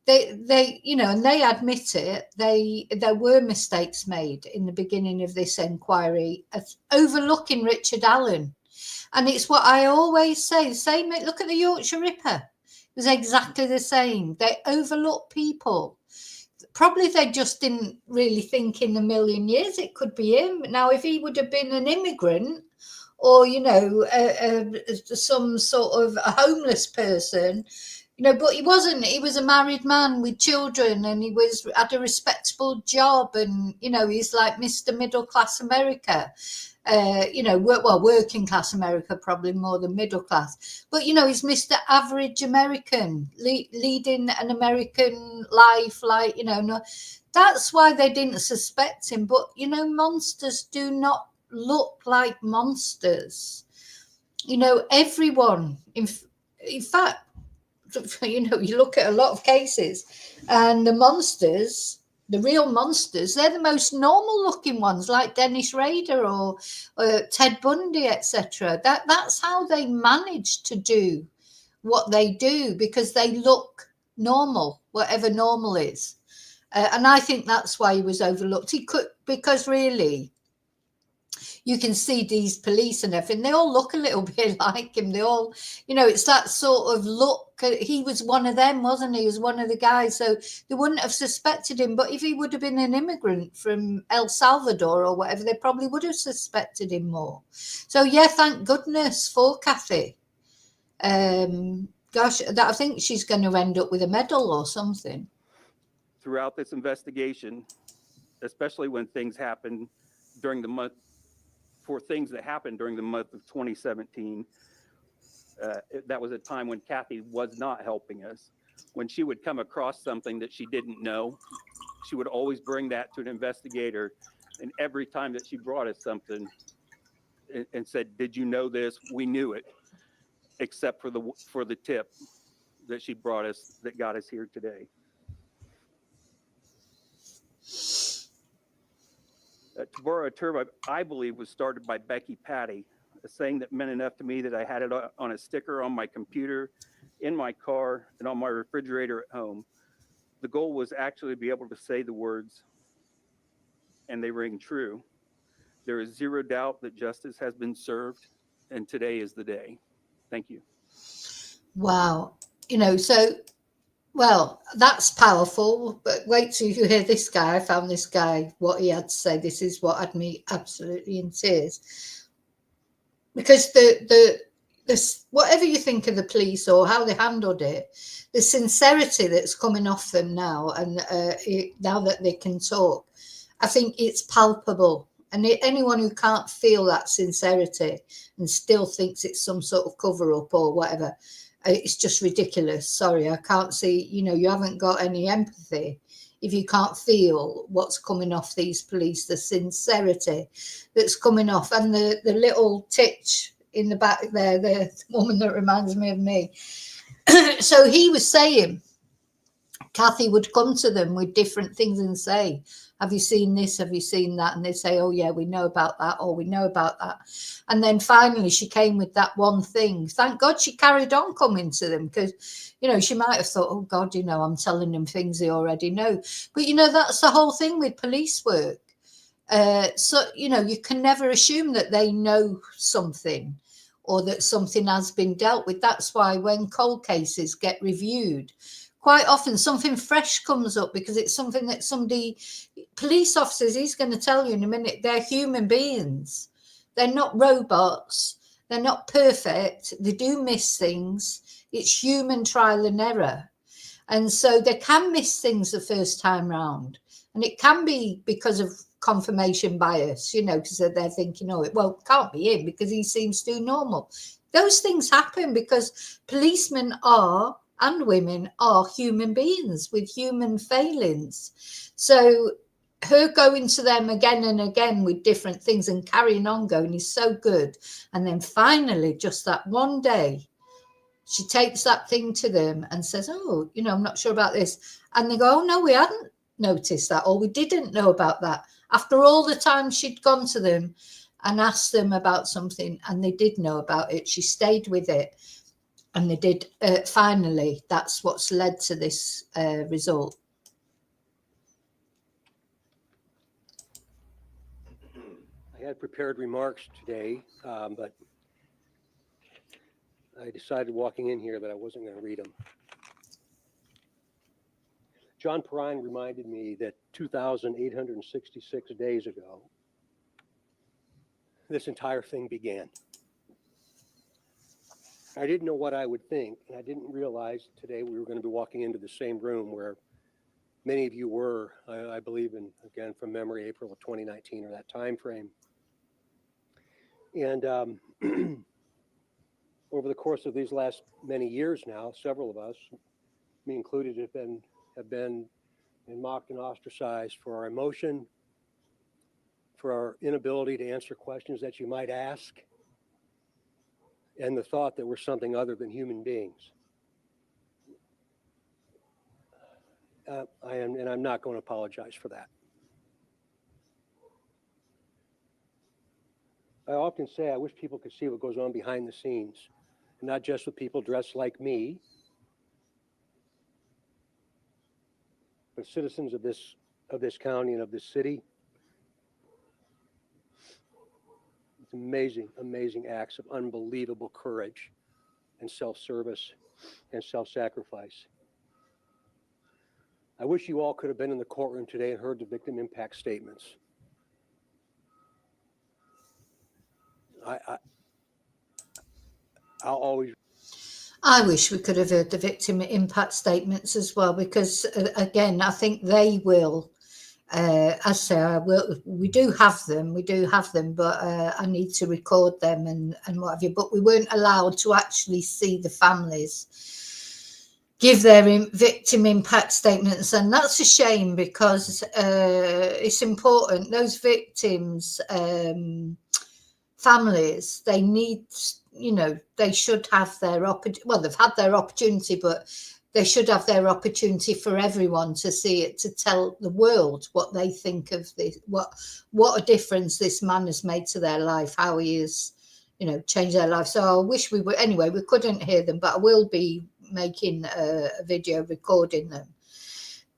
They you know, and they admit it. There were mistakes made in the beginning of this inquiry, overlooking Richard Allen, and it's what I always say. The same. Look at the Yorkshire Ripper. It was exactly the same. They overlook people. Probably they just didn't really think in a million years it could be him. Now, if he would have been an immigrant, or you know, some sort of a homeless person. You know, but he wasn't. He was a married man with children, and he had a respectable job, and you know, he's like Mr. Middle Class America. You know, working class America, probably more than middle class. But you know, he's Mr. Average American, leading an American life, like you know. No, that's why they didn't suspect him. But you know, monsters do not look like monsters. You know, everyone. In fact. You know, you look at a lot of cases and the monsters, the real monsters, they're the most normal looking ones, like Dennis Rader or Ted Bundy, etc. That's how they manage to do what they do, because they look normal, whatever normal is. And I think that's why he was overlooked. He could, because really, you can see these police and everything, they all look a little bit like him. They all, you know, it's that sort of look. He was one of them, wasn't he? He was one of the guys. So they wouldn't have suspected him. But if he would have been an immigrant from El Salvador or whatever, they probably would have suspected him more. So, yeah, thank goodness for Kathy. Gosh, I think she's going to end up with a medal or something. Throughout this investigation, especially when things happened during the month, for things that happened during the month of 2017, that was a time when Kathy was not helping us. When she would come across something that she didn't know, she would always bring that to an investigator. And every time that she brought us something and said, "Did you know this?" We knew it, except for the tip that she brought us that got us here today. To borrow a term I believe was started by Becky Patty, a saying that meant enough to me that I had it on a sticker on my computer, in my car, and on my refrigerator at home. The goal was actually to be able to say the words, and they ring true. There is zero doubt that justice has been served, and today is the day. Thank you. Wow. You know, so, well, that's powerful, but wait till you hear this guy. I found this guy, what he had to say. This is what had me absolutely in tears. Because this, whatever you think of the police or how they handled it, the sincerity that's coming off them now, and now that they can talk, I think it's palpable. And anyone who can't feel that sincerity and still thinks it's some sort of cover-up or whatever, it's just ridiculous. Sorry, I can't see, you know, you haven't got any empathy if you can't feel what's coming off these police, the sincerity that's coming off. And the little titch in the back there, the woman that reminds me of me. So he was saying, Kathy would come to them with different things and say, "Have you seen this? Have you seen that?" And they say, "Oh yeah, we know about that," or "We know about that." And then finally she came with that one thing. Thank God she carried on coming to them, because, you know, she might have thought, "Oh God, you know, I'm telling them things they already know." But, you know, that's the whole thing with police work. So, you know, you can never assume that they know something or that something has been dealt with. That's why when cold cases get reviewed, quite often something fresh comes up because it's something that police officers, he's going to tell you in a minute, they're human beings. They're not robots. They're not perfect. They do miss things. It's human trial and error. And so they can miss things the first time round. And it can be because of confirmation bias, because they're thinking, oh, it can't be him because he seems too normal. Those things happen because policemen are, and women are, human beings with human failings. So her going to them again and again with different things and carrying on going is so good. And then finally, just that one day, she takes that thing to them and says, oh, I'm not sure about this. And they go, oh, no, we hadn't noticed that, or we didn't know about that. After all the time she'd gone to them and asked them about something, and they did know about it, she stayed with it. And they did, finally, that's what's led to this result. I had prepared remarks today, but I decided walking in here that I wasn't going to read them. John Perrine reminded me that 2,866 days ago, this entire thing began. I didn't know what I would think, and I didn't realize today we were going to be walking into the same room where many of you were, I believe in, again, from memory, April of 2019 or that time frame. And over the course of these last many years now, several of us, me included, have been mocked and ostracized for our emotion, for our inability to answer questions that you might ask, and the thought that we're something other than human beings. I'm not going to apologize for that. I often say I wish people could see what goes on behind the scenes, and not just with people dressed like me, but citizens of this county and of this city. It's amazing acts of unbelievable courage and self-service and self-sacrifice. I wish you all could have been in the courtroom today and heard the victim impact statements. I'll always. I wish we could have heard the victim impact statements as well, because again, I think they will. As I say, we do have them, but I need to record them and what have you. But we weren't allowed to actually see the families give their victim impact statements, and that's a shame because it's important. Those victims' families, they need, they should have their opportunity. Well, they've had their opportunity, but they should have their opportunity for everyone to see it, to tell the world what they think of this, what a difference this man has made to their life, how he has, changed their life. So I wish we were, anyway, we couldn't hear them, but I will be making a video recording them.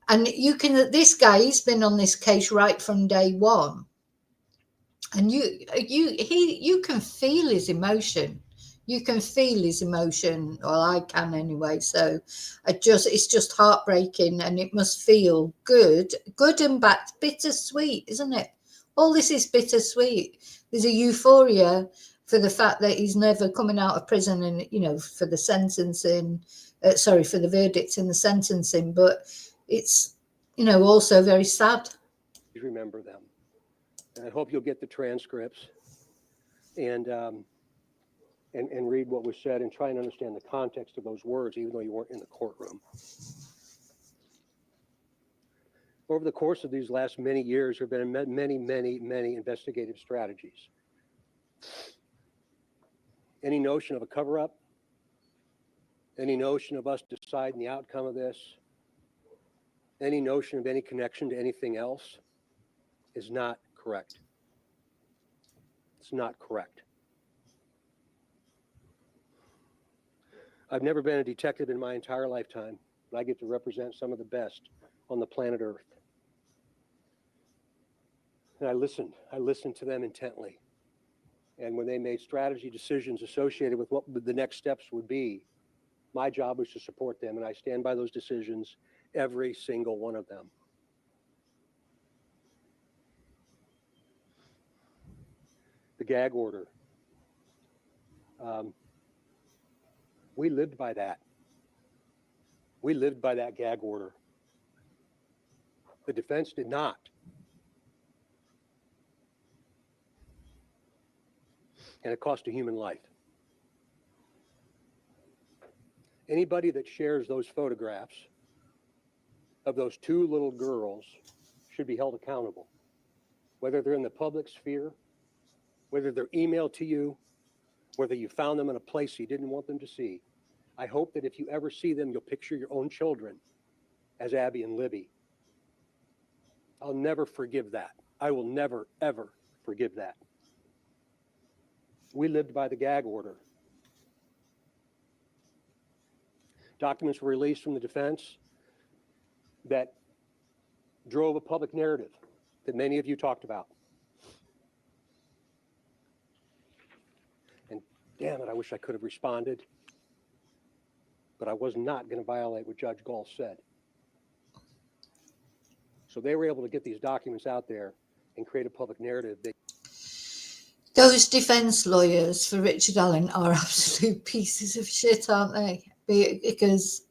And this guy, he's been on this case right from day one. And you can feel his emotion. You can feel his emotion, well, I can anyway. So it's just heartbreaking, and it must feel good and bad, bittersweet, isn't it? All this is bittersweet. There's a euphoria for the fact that he's never coming out of prison, and for the sentencing, for the verdict and the sentencing. But it's also very sad. Remember them. And I hope you'll get the transcripts and read what was said and try and understand the context of those words, even though you weren't in the courtroom. Over the course of these last many years, there have been many investigative strategies. Any notion of a cover-up, any notion of us deciding the outcome of this, any notion of any connection to anything else is not correct. It's not correct. I've never been a detective in my entire lifetime, but I get to represent some of the best on the planet Earth. And I listened to them intently. And when they made strategy decisions associated with what the next steps would be, My job was to support them, and I stand by those decisions, every single one of them. The gag order. We lived by that. We lived by that gag order. The defense did not. And it cost a human life. Anybody that shares those photographs of those two little girls should be held accountable, whether they're in the public sphere, whether they're emailed to you, whether you found them in a place you didn't want them to see. I hope that if you ever see them, you'll picture your own children as Abby and Libby. I'll never forgive that. I will never, ever forgive that. We lived by the gag order. Documents were released from the defense that drove a public narrative that many of you talked about. And damn it, I wish I could have responded, but I was not going to violate what Judge Gall said. So they were able to get these documents out there and create a public narrative. Those defense lawyers for Richard Allen are absolute pieces of shit, aren't they? Because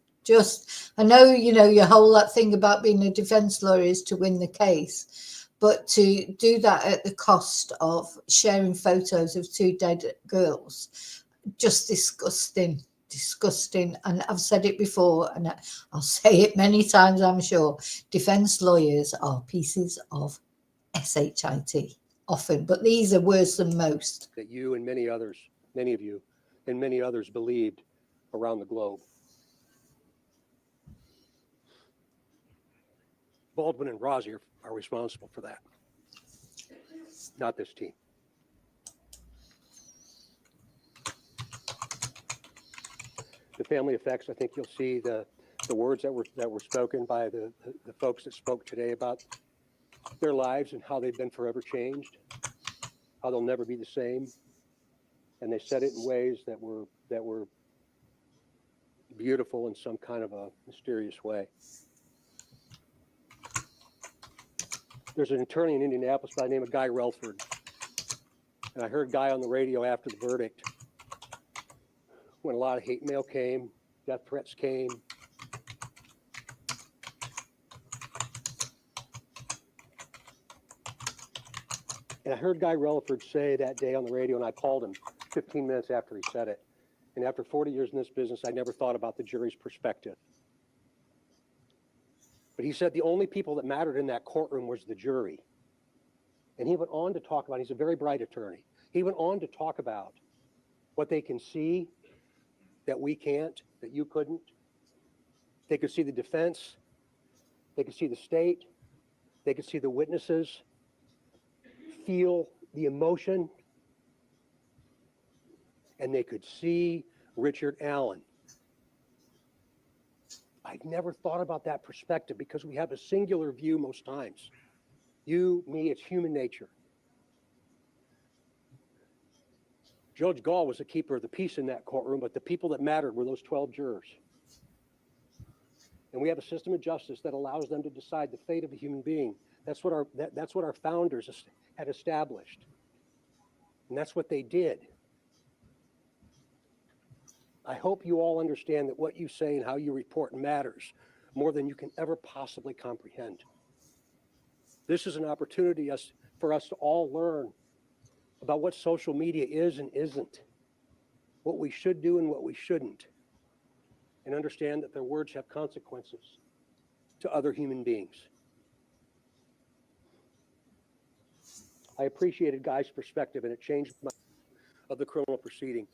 I know, your whole thing about being a defense lawyer is to win the case, but to do that at the cost of sharing photos of two dead girls, just disgusting. And I've said it before, and I'll say it many times, I'm sure. Defense lawyers are pieces of shit often, but these are worse than most. That you and many others, many of you and many others believed around the globe. Baldwin and Rossi are responsible for that, not this team. The family effects, I think you'll see the words that were spoken by the folks that spoke today about their lives and how they've been forever changed, how they'll never be the same. And they said it in ways that were beautiful in some kind of a mysterious way. There's an attorney in Indianapolis by the name of Guy Relford. And I heard Guy on the radio after the verdict, when a lot of hate mail came, death threats came. And I heard Guy Relford say that day on the radio, and I called him 15 minutes after he said it. And after 40 years in this business, I never thought about the jury's perspective. But he said the only people that mattered in that courtroom was the jury. And he went on to talk about, he's a very bright attorney. He went on to talk about what they can see that we can't, that you couldn't. They could see the defense. They could see the state. They could see the witnesses, feel the emotion, and they could see Richard Allen. I'd never thought about that perspective because we have a singular view most times. You, me, it's human nature. Judge Gall was the keeper of the peace in that courtroom, but the people that mattered were those 12 jurors. And we have a system of justice that allows them to decide the fate of a human being. That's what our founders had established. And that's what they did. I hope you all understand that what you say and how you report matters more than you can ever possibly comprehend. This is an opportunity for us to all learn about what social media is and isn't, what we should do and what we shouldn't, and understand that their words have consequences to other human beings. I appreciated Guy's perspective, and it changed my of the criminal proceeding.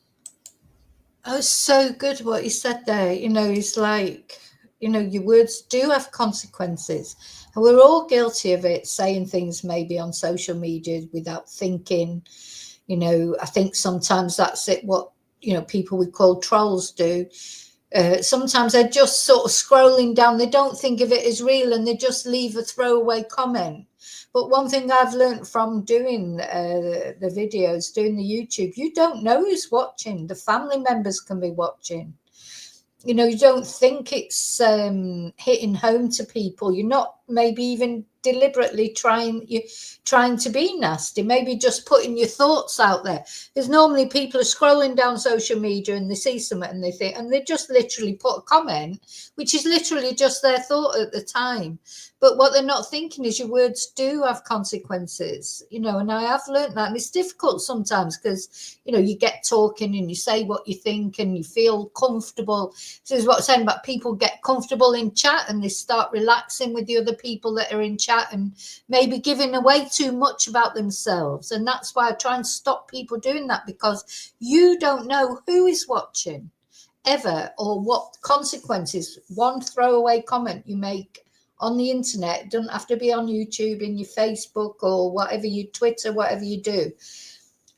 Oh, it's so good what he said there. He's like, your words do have consequences. And we're all guilty of it, saying things maybe on social media without thinking. I think sometimes that's it, what, people we call trolls do. Sometimes they're just sort of scrolling down. They don't think of it as real and they just leave a throwaway comment. But one thing I've learned from doing the videos, doing the YouTube, you don't know who's watching. The family members can be watching. you know, you don't think it's hitting home to people. You're not maybe even deliberately trying to be nasty, maybe just putting your thoughts out there. Because normally people are scrolling down social media and they see something and they think, and they just literally put a comment which is literally just their thought at the time. But what they're not thinking is your words do have consequences, you know. And I have learned that, and it's difficult sometimes because, you know, you get talking and you say what you think and you feel comfortable. This is what I'm saying about people get comfortable in chat and they start relaxing with the other people that are in chat and maybe giving away too much about themselves. And that's why I try and stop people doing that, because you don't know who is watching ever or what consequences one throwaway comment you make on the internet. It doesn't have to be on YouTube, in your Facebook or whatever, you Twitter, whatever you do.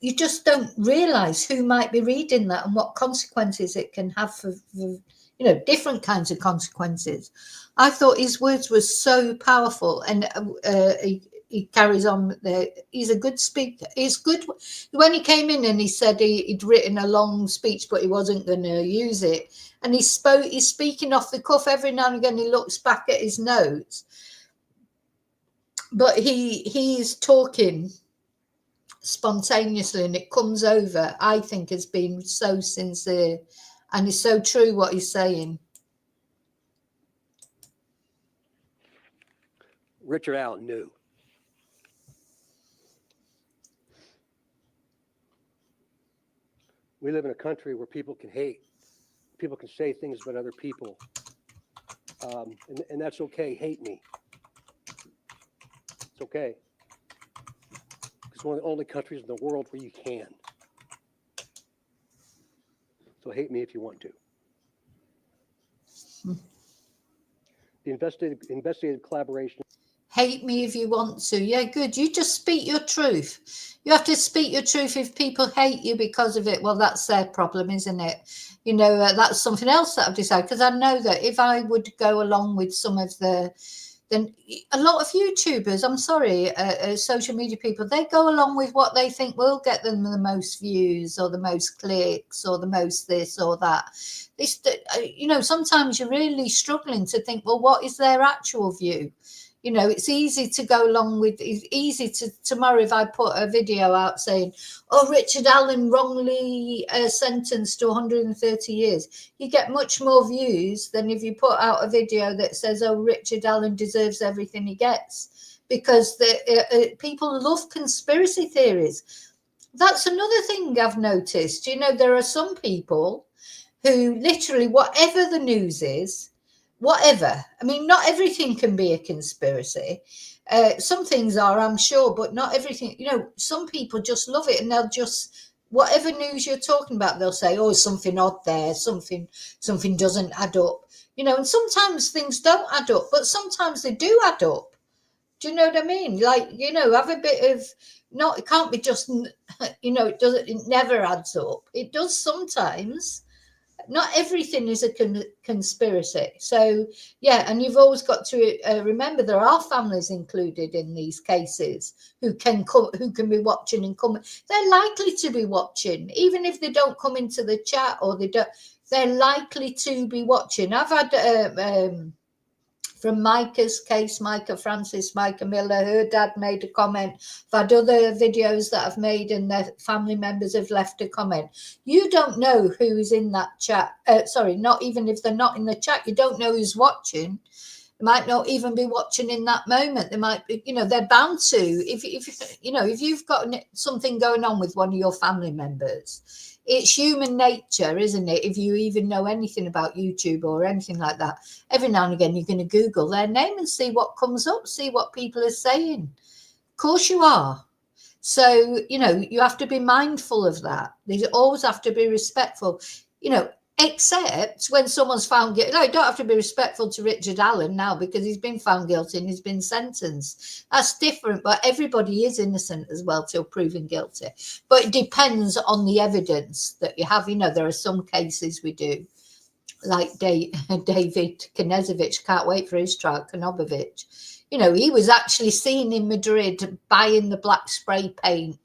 You just don't realize who might be reading that and what consequences it can have for you know, different kinds of consequences. I thought his words were so powerful, and he carries on there. He's a good speaker. He's good. When he came in and he said he'd written a long speech, but he wasn't going to use it. And he's speaking off the cuff. Every now and again, he looks back at his notes. But he's talking spontaneously, and it comes over, I think, as being so sincere. And it's so true what he's saying. Richard Allen knew. We live in a country where people can hate. People can say things about other people. And that's okay. Hate me. It's okay. It's one of the only countries in the world where you can. So hate me if you want to. The investigative collaboration. Hate me if you want to. Yeah, good. You just speak your truth. You have to speak your truth. If people hate you because of it, well, that's their problem, isn't it? You know, that's something else that I've decided, because I know that if I would go along with some of then a lot of YouTubers, I'm sorry, social media people, they go along with what they think will get them the most views or the most clicks or the most this or that. It's, you know, sometimes you're really struggling to think, well, what is their actual view? You know, it's easy to go along with, it's easy to, tomorrow if I put a video out saying, oh, Richard Allen wrongly sentenced to 130 years, you get much more views than if you put out a video that says, oh, Richard Allen deserves everything he gets, because people love conspiracy theories. That's another thing I've noticed. You know, there are some people who literally, whatever the news is, whatever. I mean, not everything can be a conspiracy. Some things are, I'm sure, but not everything. You know, some people just love it, and they'll just, whatever news you're talking about, they'll say, oh, something odd there, something doesn't add up. You know, and sometimes things don't add up, but sometimes they do add up. Do you know what I mean? Like, you know, have a bit of, not, it can't be just, you know, it never adds up. It does sometimes. Not everything is a conspiracy. So, yeah, and you've always got to remember there are families included in these cases who can be watching and come. They're likely to be watching, even if they don't come into the chat or they don't. They're likely to be watching. I've had from Micah's case, Micah Francis, Micah Miller, her dad made a comment. I've had other videos that I've made and their family members have left a comment. You don't know who's in that chat. Sorry, not even if they're not in the chat, you don't know who's watching. They might not even be watching in that moment. They might be, you know, they're bound to. If you know, if you've got something going on with one of your family members, it's human nature, isn't it? If you even know anything about YouTube or anything like that, every now and again you're going to Google their name and see what comes up, see what people are saying. Of course you are. So, you know, you have to be mindful of that. You always have to be respectful, you know, except when someone's found guilty. No, you don't have to be respectful to Richard Allen now because he's been found guilty and he's been sentenced. That's different, but everybody is innocent as well till proven guilty. But it depends on the evidence that you have. You know, there are some cases we do, like David Knezevich, can't wait for his trial, Knobovich. You know, he was actually seen in Madrid buying the black spray paint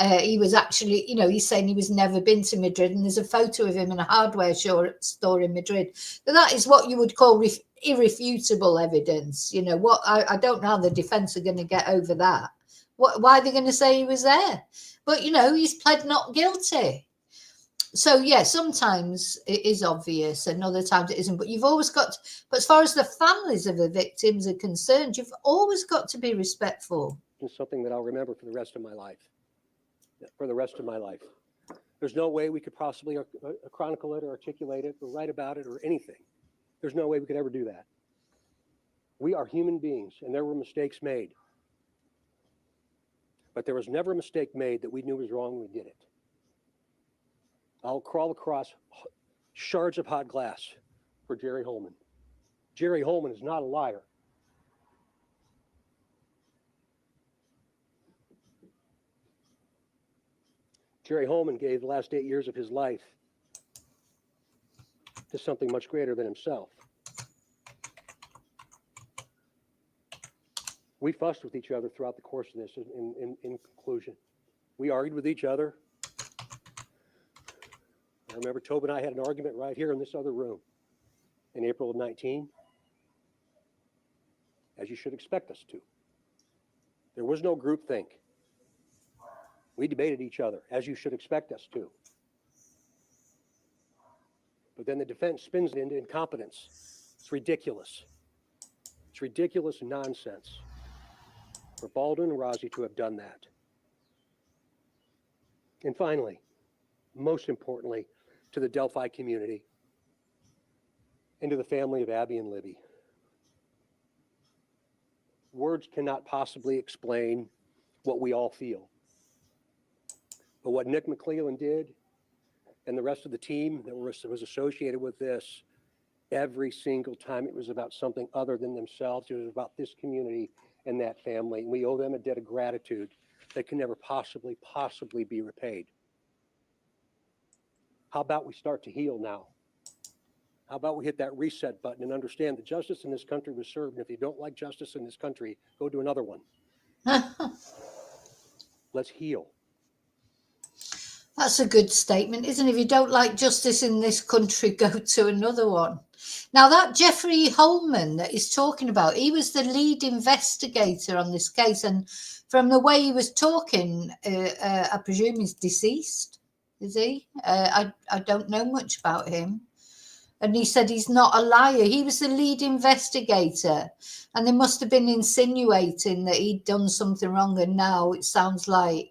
He was actually, you know, he's saying he was never been to Madrid, and there's a photo of him in a hardware store in Madrid. But that is what you would call irrefutable evidence. You know, what I don't know how the defense are going to get over that. Why are they going to say he was there? But, you know, he's pled not guilty. So, yeah, sometimes it is obvious and other times it isn't. But you've always got, but as far as the families of the victims are concerned, you've always got to be respectful. It's something that I'll remember for the rest of my life. For the rest of my life. There's no way we could possibly chronicle it or articulate it or write about it or anything. There's no way we could ever do that. We are human beings, and there were mistakes made. But there was never a mistake made that we knew was wrong when we did it. I'll crawl across shards of hot glass for Jerry Holman. Jerry Holman is not a liar. Jerry Holman gave the last 8 years of his life to something much greater than himself. We fussed with each other throughout the course of this in conclusion. We argued with each other. I remember Tobin and I had an argument right here in this other room in April of 19, as you should expect us to. There was no groupthink. We debated each other, as you should expect us to. But then the defense spins it into incompetence. It's ridiculous. It's ridiculous nonsense for Baldwin and Rozzi to have done that. And finally, most importantly, to the Delphi community and to the family of Abby and Libby. Words cannot possibly explain what we all feel. But what Nick McClellan did and the rest of the team that was associated with this, every single time it was about something other than themselves. It was about this community and that family. And we owe them a debt of gratitude that can never possibly be repaid. How about we start to heal now? How about we hit that reset button and understand that justice in this country was served. And if you don't like justice in this country, go to another one. Let's heal. That's a good statement, isn't it? If you don't like justice in this country, go to another one. Now, that Jeffrey Holman that he's talking about, he was the lead investigator on this case. And from the way he was talking, I presume he's deceased. Is he? I don't know much about him. And he said he's not a liar. He was the lead investigator. And they must have been insinuating that he'd done something wrong. And now it sounds like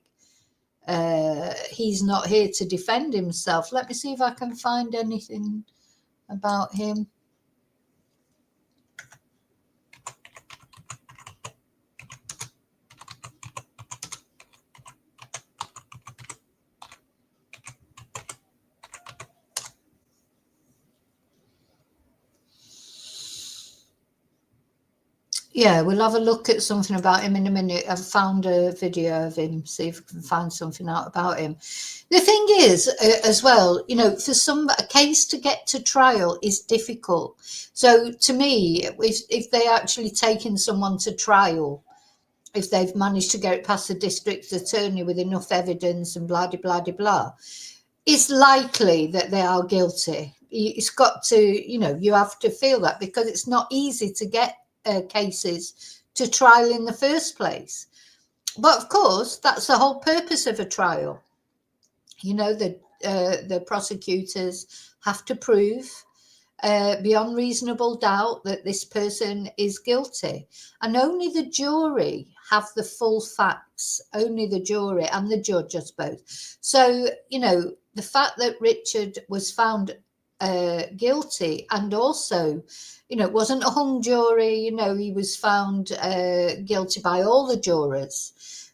he's not here to defend himself. Let me see if I can find anything about him. Yeah, we'll have a look at something about him in a minute. I've found a video of him, see if we can find something out about him. The thing is, as well, you know, for a case to get to trial is difficult. So to me, if they actually taken someone to trial, if they've managed to get it past the district attorney with enough evidence and blah, blah, blah, blah, it's likely that they are guilty. It's got to, you know, you have to feel that because it's not easy to get cases to trial in the first place. But of course, that's the whole purpose of a trial. You know, the prosecutors have to prove beyond reasonable doubt that this person is guilty. And only the jury have the full facts, only the jury and the judge, I suppose. So, you know, the fact that Richard was found guilty, and also, you know, it wasn't a hung jury, you know, he was found guilty by all the jurors,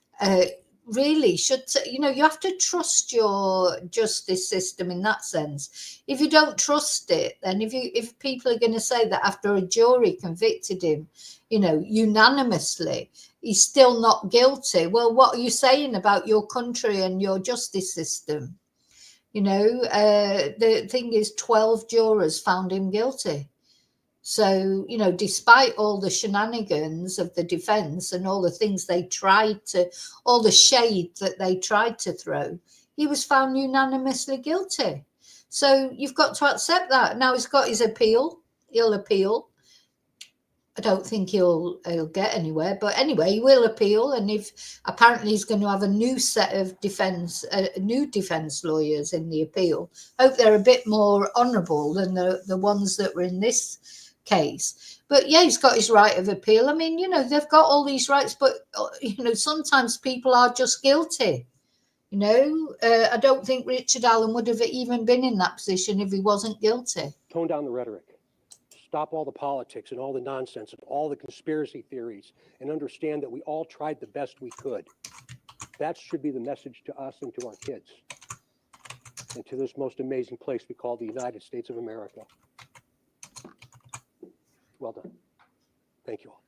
really should, you know, you have to trust your justice system in that sense. If you don't trust it, then if people are going to say that after a jury convicted him, you know, unanimously, he's still not guilty, well, what are you saying about your country and your justice system? You know, the thing is 12 jurors found him guilty. So, you know, despite all the shenanigans of the defense and all the things they tried to, all the shade that they tried to throw, he was found unanimously guilty. So you've got to accept that. Now he's got his appeal. He'll appeal. I don't think he'll get anywhere, but anyway, he will appeal. And if apparently he's going to have a new set of new defense lawyers in the appeal, hope they're a bit more honourable than the ones that were in this case. But yeah, he's got his right of appeal. I mean, you know, they've got all these rights, but you know, sometimes people are just guilty. You know, I don't think Richard Allen would have even been in that position if he wasn't guilty. Tone down the rhetoric. Stop all the politics and all the nonsense and all the conspiracy theories, and understand that we all tried the best we could. That should be the message to us and to our kids and to this most amazing place we call the United States of America. Well done. Thank you all.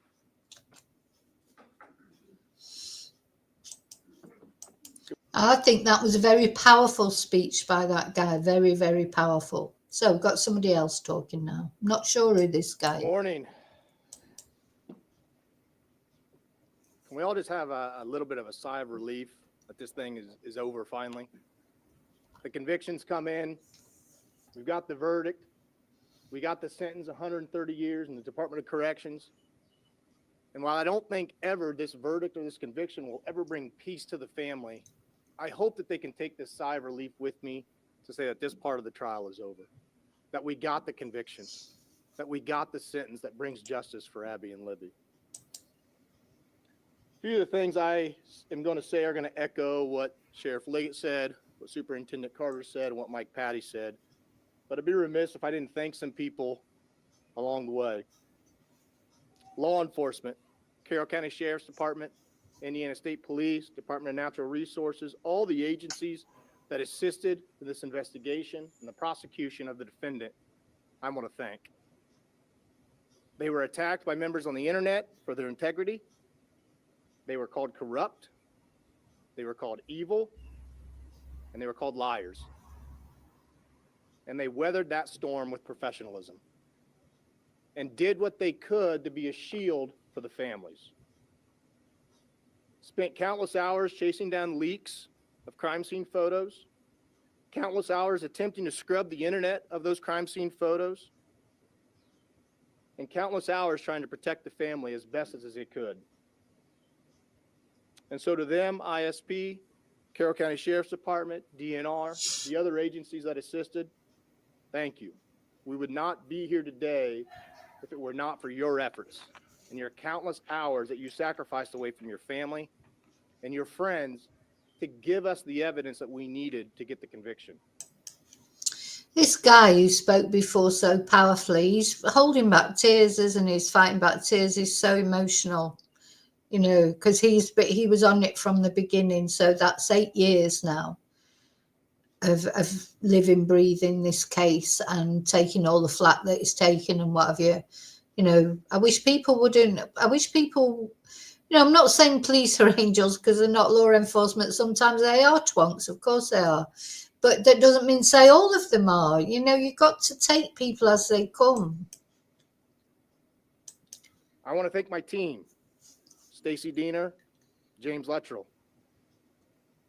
I think that was a very powerful speech by that guy. Very, very powerful. So we've got somebody else talking now. I'm not sure who this guy is. Morning. Can we all just have a little bit of a sigh of relief that this thing is over finally? The convictions come in. We've got the verdict. We got the sentence, 130 years in the Department of Corrections. And while I don't think ever this verdict or this conviction will ever bring peace to the family, I hope that they can take this sigh of relief with me to say that this part of the trial is over, that we got the conviction, that we got the sentence that brings justice for Abby and Libby. A few of the things I am going to say are going to echo what Sheriff Liggett said, what Superintendent Carter said, and what Mike Patty said. But I'd be remiss if I didn't thank some people along the way. Law enforcement, Carroll County Sheriff's Department, Indiana State Police, Department of Natural Resources, all the agencies that assisted in this investigation and the prosecution of the defendant, I want to thank. They were attacked by members on the internet for their integrity. They were called corrupt. They were called evil. And they were called liars. And they weathered that storm with professionalism and did what they could to be a shield for the families. Spent countless hours chasing down leaks of crime scene photos, countless hours attempting to scrub the internet of those crime scene photos, and countless hours trying to protect the family as best as they could. And so to them, ISP, Carroll County Sheriff's Department, DNR, the other agencies that assisted, thank you. We would not be here today if it were not for your efforts and your countless hours that you sacrificed away from your family and your friends to give us the evidence that we needed to get the conviction. This guy who spoke before so powerfully, he's holding back tears, isn't he? He's fighting back tears. He's so emotional, you know, because he was on it from the beginning. So that's 8 years now of living, breathing this case and taking all the flack that he's taken and what have you. You know, I wish people, you know, I'm not saying police are angels because they're not law enforcement. Sometimes they are twonks, of course they are. But that doesn't mean say all of them are. You know, you've got to take people as they come. I want to thank my team, Stacy Diener, James Luttrell.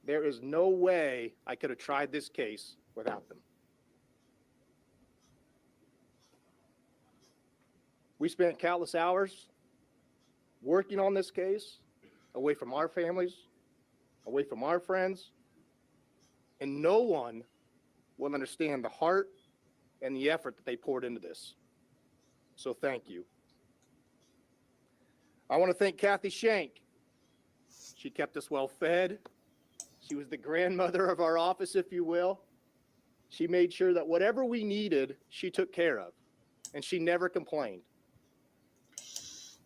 There is no way I could have tried this case without them. We spent countless hours working on this case, away from our families, away from our friends, and no one will understand the heart and the effort that they poured into this. So thank you. I want to thank Kathy Shank. She kept us well fed. She was the grandmother of our office, if you will. She made sure that whatever we needed, she took care of, and she never complained.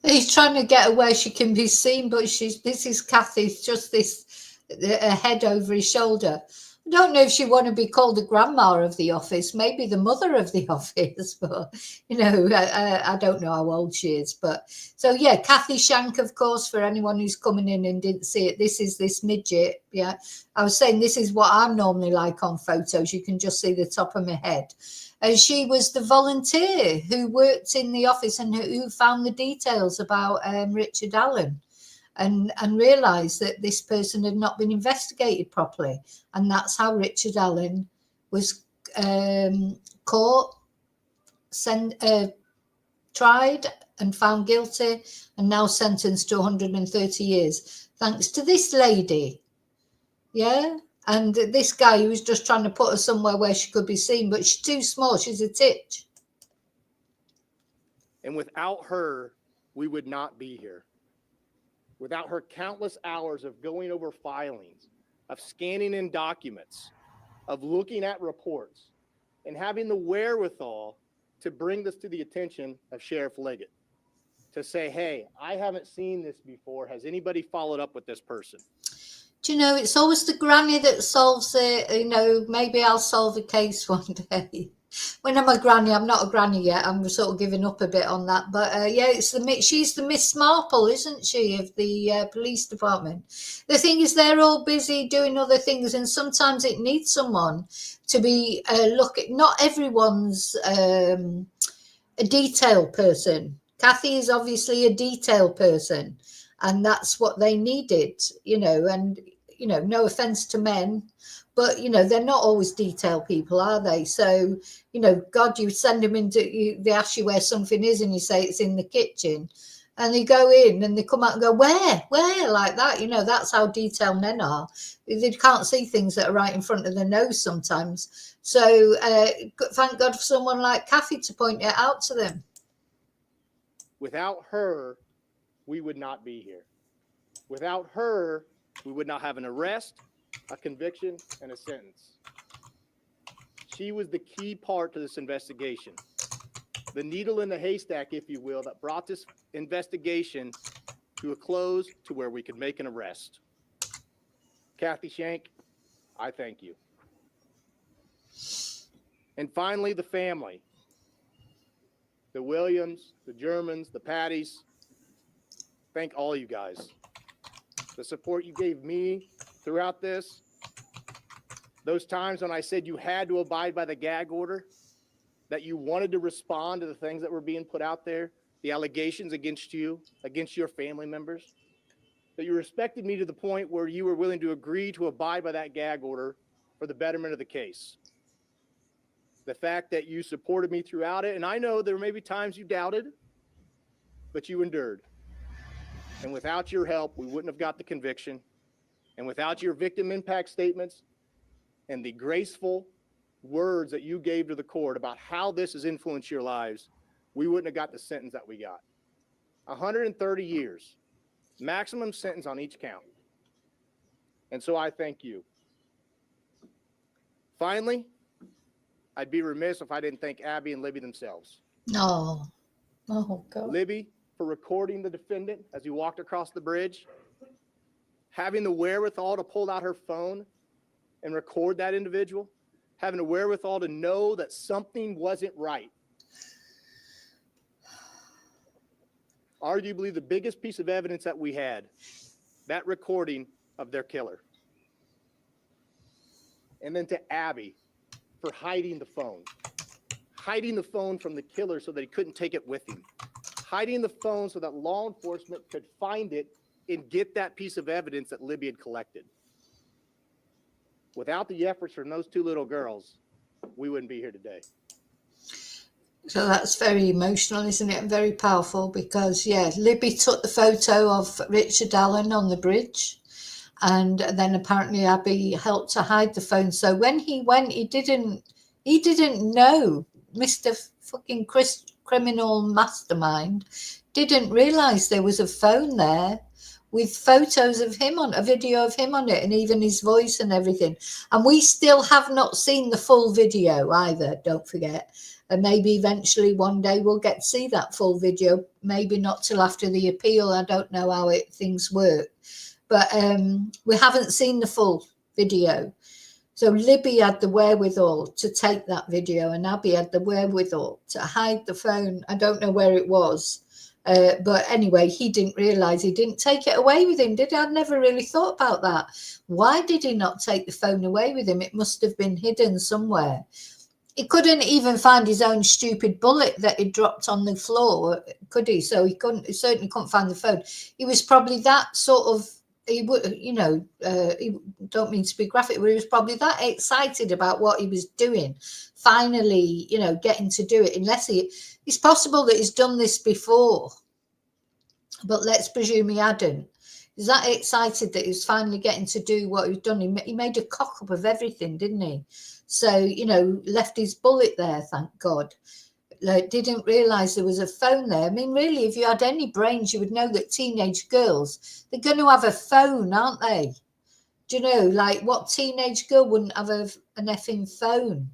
He's trying to get her where she can be seen, but this is Kathy's just this a head over his shoulder. I don't know if she want to be called the grandma of the office, maybe the mother of the office, but you know, I don't know how old she is. But so yeah, Kathy Shank, of course, for anyone who's coming in and didn't see it, this is this midget. Yeah, I was saying this is what I'm normally like on photos. You can just see the top of my head. And she was the volunteer who worked in the office and who found the details about Richard Allen and realised that this person had not been investigated properly. And that's how Richard Allen was caught, tried and found guilty and now sentenced to 130 years. Thanks to this lady. Yeah. And this guy who was just trying to put her somewhere where she could be seen, but she's too small. She's a titch. And without her, we would not be here. Without her countless hours of going over filings, of scanning in documents, of looking at reports, and having the wherewithal to bring this to the attention of Sheriff Leggett, to say, hey, I haven't seen this before. Has anybody followed up with this person? Do you know, it's always the granny that solves it. You know, maybe I'll solve a case one day. When I'm a granny, I'm not a granny yet. I'm sort of giving up a bit on that. But yeah, she's the Miss Marple, isn't she, of the police department? The thing is, they're all busy doing other things, and sometimes it needs someone to be looking. Not everyone's a detail person. Kathy is obviously a detail person, and that's what they needed, you know. And you know, no offense to men, but you know, they're not always detail people, are they? So you know, God, you send them into, they ask you where something is and you say it's in the kitchen, and they go in and they come out and go, where, like that. You know, that's how detailed men are. They can't see things that are right in front of their nose sometimes. So thank God for someone like Kathy to point it out to them. Without her, we would not be here. Without her, we would not have an arrest, a conviction, and a sentence. She was the key part to this investigation. The needle in the haystack, if you will, that brought this investigation to a close to where we could make an arrest. Kathy Shank, I thank you. And finally, the family. The Williams, the Germans, the Patties. Thank all you guys. The support you gave me throughout this. Those times when I said you had to abide by the gag order, that you wanted to respond to the things that were being put out there, the allegations against you, against your family members, that you respected me to the point where you were willing to agree to abide by that gag order for the betterment of the case. The fact that you supported me throughout it, and I know there may be times you doubted, but you endured. And without your help, we wouldn't have got the conviction. And without your victim impact statements and the graceful words that you gave to the court about how this has influenced your lives, we wouldn't have got the sentence that we got. 130 years, maximum sentence on each count. And so I thank you. Finally, I'd be remiss if I didn't thank Abby and Libby themselves. Oh God. Libby for recording the defendant as he walked across the bridge, having the wherewithal to pull out her phone and record that individual, having the wherewithal to know that something wasn't right. Arguably the biggest piece of evidence that we had, that recording of their killer. And then to Abby for hiding the phone from the killer so that he couldn't take it with him, hiding the phone so that law enforcement could find it and get that piece of evidence that Libby had collected. Without the efforts from those two little girls, we wouldn't be here today. So that's very emotional, isn't it? And very powerful because, yeah, Libby took the photo of Richard Allen on the bridge. And then apparently Abby helped to hide the phone. So when he went, he didn't know. Mr. fucking criminal mastermind didn't realize there was a phone there with photos of him on, a video of him on it, and even his voice and everything. And we still have not seen the full video either, don't forget. And maybe eventually one day we'll get to see that full video, maybe not till after the appeal. I don't know how things work. But we haven't seen the full video. So Libby had the wherewithal to take that video, and Abby had the wherewithal to hide the phone. I don't know where it was. But anyway, he didn't realize he didn't take it away with him, did he? I'd never really thought about that. Why did he not take the phone away with him? It must have been hidden somewhere. he couldn't even find his own stupid bullet that he dropped on the floor, could he? So he certainly couldn't find the phone. He was probably that sort of, he would, he don't mean to be graphic, but he was probably that excited about what he was doing, finally, getting to do it. Unless it's possible that he's done this before, but let's presume he hadn't. He's that excited that he was finally getting to do what he's done. He made a cock up of everything, didn't he? So, left his bullet there, thank God. Didn't realise there was a phone there. I mean, really, if you had any brains, you would know that teenage girls, they're going to have a phone, aren't they? Do you know, like what teenage girl wouldn't have an effing phone?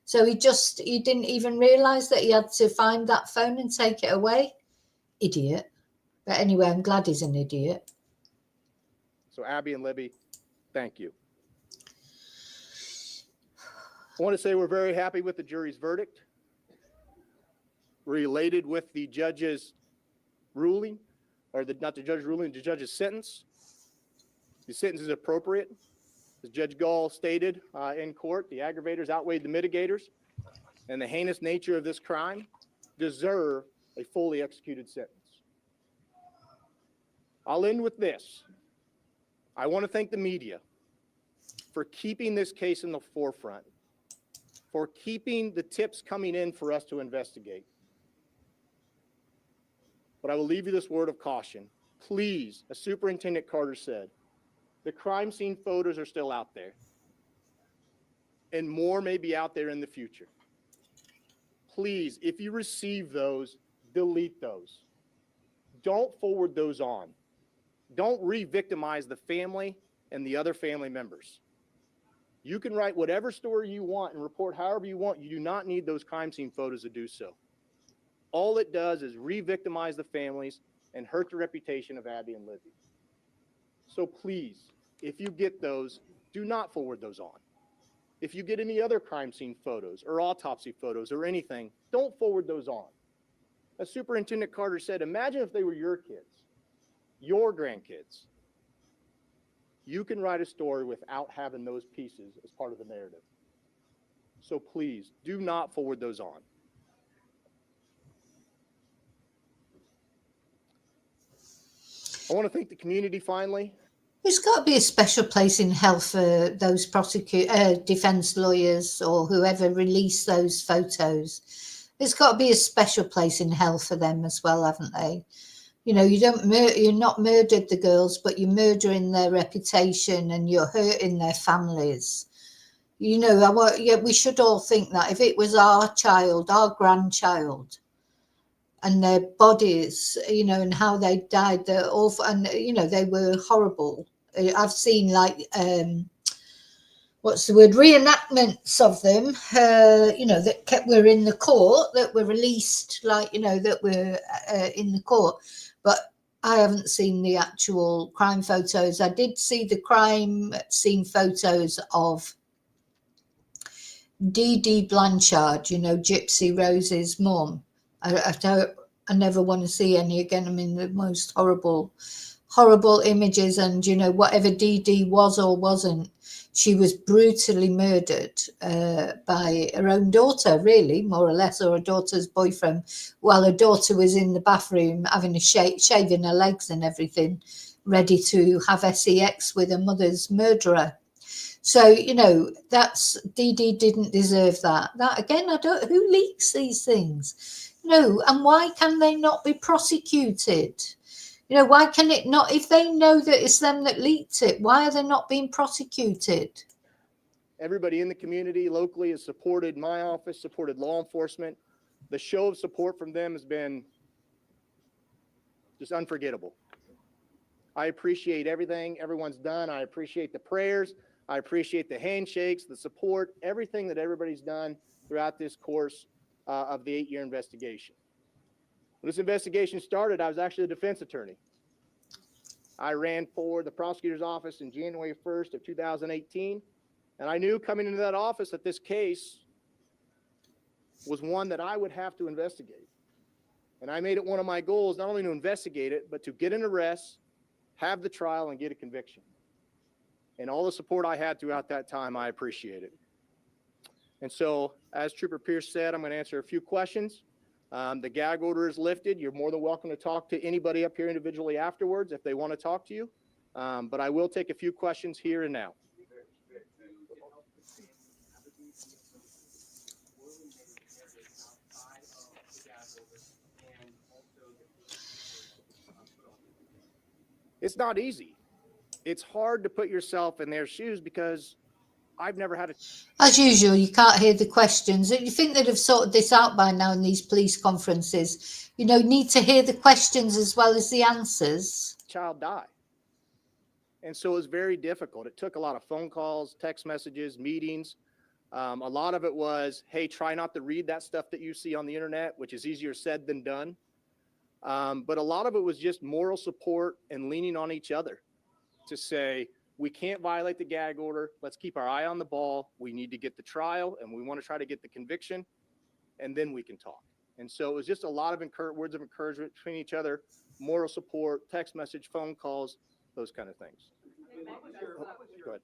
So he didn't even realise that he had to find that phone and take it away. Idiot. But anyway, I'm glad he's an idiot. So Abby and Libby, thank you. I want to say we're very happy with the jury's verdict. We're elated with the judge's ruling, or not the judge's ruling, the judge's sentence. The sentence is appropriate. As Judge Gall stated in court, the aggravators outweighed the mitigators, and the heinous nature of this crime deserve a fully executed sentence. I'll end with this. I want to thank the media for keeping this case in the forefront, for keeping the tips coming in for us to investigate. But I will leave you this word of caution. Please, as Superintendent Carter said, the crime scene photos are still out there, and more may be out there in the future. Please, if you receive those, delete those. Don't forward those on. Don't re-victimize the family and the other family members. You can write whatever story you want and report however you want. You do not need those crime scene photos to do so. All it does is re-victimize the families and hurt the reputation of Abby and Libby. So please, if you get those, do not forward those on. If you get any other crime scene photos or autopsy photos or anything, don't forward those on. As Superintendent Carter said, imagine if they were your kids, your grandkids. You can write a story without having those pieces as part of the narrative. So please, do not forward those on. I want to thank the community finally. There's got to be a special place in hell for those defense lawyers or whoever released those photos. There's got to be a special place in hell for them as well, haven't they? You're not murdered the girls, but you're murdering their reputation and you're hurting their families. We should all think that if it was our child, our grandchild, and their bodies, and how they died, they're awful, and they were horrible. I've seen reenactments of them, that were in the court, that were released, that were in the court. But I haven't seen the actual crime photos. I did see the crime scene photos of Dee Dee Blanchard, Gypsy Rose's mum. I never want to see any again. I mean, the most horrible images, and whatever Dee Dee was or wasn't, she was brutally murdered by her own daughter, really, more or less, or her daughter's boyfriend, while her daughter was in the bathroom having shaving her legs and everything, ready to have sex with her mother's murderer. So, that's Dee Dee didn't deserve that. That again, who leaks these things? And why can they not be prosecuted? Why can it not, if they know that it's them that leaked it, why are they not being prosecuted? Everybody in the community locally has supported my office, supported law enforcement. The show of support from them has been just unforgettable. I appreciate everything everyone's done. I appreciate the prayers. I appreciate the handshakes, the support, everything that everybody's done throughout this course of the 8-year investigation. When this investigation started, I was actually a defense attorney. I ran for the prosecutor's office in January 1st of 2018, and I knew coming into that office that this case was one that I would have to investigate. And I made it one of my goals not only to investigate it, but to get an arrest, have the trial, and get a conviction. And all the support I had throughout that time, I appreciate it. And so as Trooper Pierce said, I'm going to answer a few questions. The gag order is lifted. You're more than welcome to talk to anybody up here individually afterwards if they want to talk to you. But I will take a few questions here and now. It's not easy. It's hard to put yourself in their shoes because I've never had a... As usual, you can't hear the questions. You think they'd have sorted this out by now in these police conferences. You know, need to hear the questions as well as the answers. child die. And so it was very difficult. It took a lot of phone calls, text messages, meetings. A lot of it was, hey, try not to read that stuff that you see on the internet, which is easier said than done. But a lot of it was just moral support and leaning on each other to say, we can't violate the gag order. Let's keep our eye on the ball. We need to get the trial and we want to try to get the conviction, and then we can talk. And so it was just a lot of words of encouragement between each other, moral support, text message, phone calls, those kind of things. Go ahead.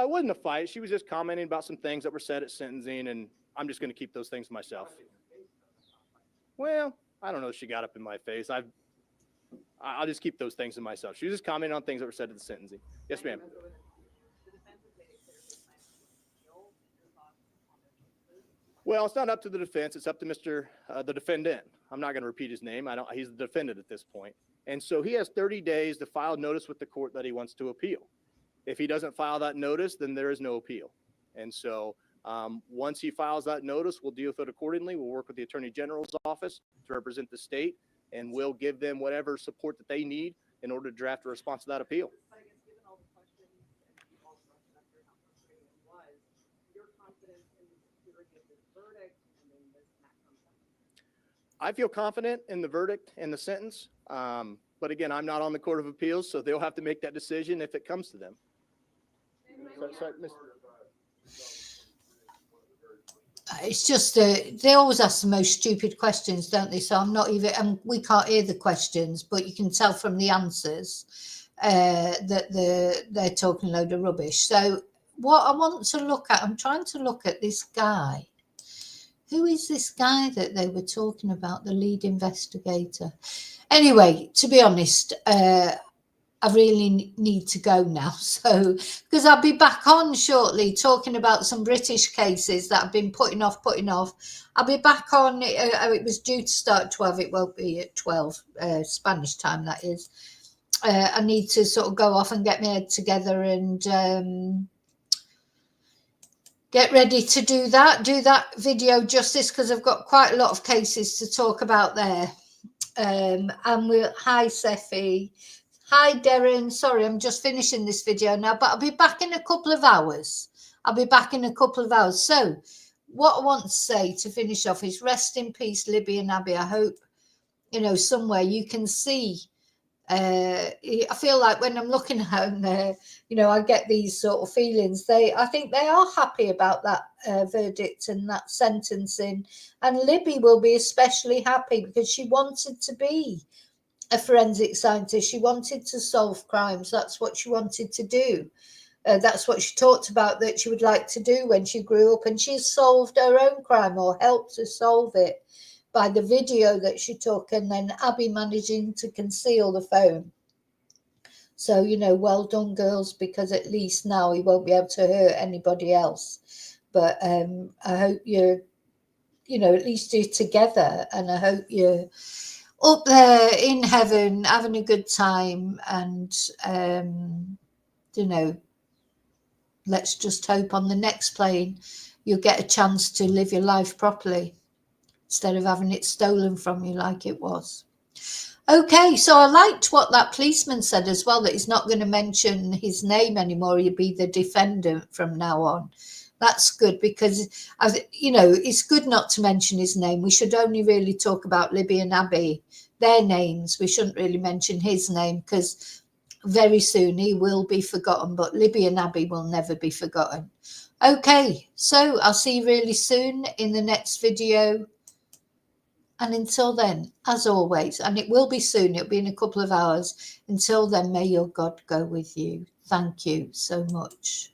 It wasn't a fight. She was just commenting about some things that were said at sentencing, and I'm just going to keep those things to myself. Well, I don't know if she got up in my face. I'll just keep those things to myself. She was just commenting on things that were said at the sentencing. Yes, ma'am. Well, it's not up to the defense. It's up to the defendant. I'm not going to repeat his name. He's the defendant at this point. And so he has 30 days to file notice with the court that he wants to appeal. If he doesn't file that notice, then there is no appeal. And so once he files that notice, we'll deal with it accordingly. We'll work with the Attorney General's office to represent the state, and we'll give them whatever support that they need in order to draft a response to that appeal. I feel confident in the verdict and the sentence. But again, I'm not on the Court of Appeals, so they'll have to make that decision if it comes to them. It's just they always ask the most stupid questions, don't they? So I'm not even, and we can't hear the questions, but you can tell from the answers that they're talking a load of rubbish. So what I want to look at, I'm trying to look at this guy. Who is this guy that they were talking about, the lead investigator? Anyway, to be honest, I really need to go now. So, because I'll be back on shortly talking about some British cases that I've been putting off. I'll be back on, it was due to start at 12. It won't be at 12, Spanish time, that is. I need to sort of go off and get my head together and get ready to do that video justice, because I've got quite a lot of cases to talk about there. And hi, Seffi. Hi, Darren. Sorry, I'm just finishing this video now, but I'll be back in a couple of hours. So what I want to say to finish off is rest in peace, Libby and Abby. I hope, somewhere you can see. I feel like when I'm looking at them there, I get these sort of feelings. I think they are happy about that verdict and that sentencing. And Libby will be especially happy because she wanted to be a forensic scientist. She wanted to solve crimes. That's what she wanted to do. That's what she talked about that she would like to do when she grew up. And she's solved her own crime or helped to solve it by the video that she took, and then Abby managing to conceal the phone. So, well done, girls, because at least now he won't be able to hurt anybody else. But I hope you're, at least you're together, and I hope you're up there in heaven having a good time. And, let's just hope on the next plane you'll get a chance to live your life properly, instead of having it stolen from you like it was. Okay, so I liked what that policeman said as well, that he's not going to mention his name anymore. He'll be the defendant from now on. That's good, because, it's good not to mention his name. We should only really talk about Libby and Abby, their names. We shouldn't really mention his name, because very soon he will be forgotten, but Libby and Abby will never be forgotten. Okay, so I'll see you really soon in the next video. And until then, as always, and it will be soon, it'll be in a couple of hours. Until then, may your God go with you. Thank you so much.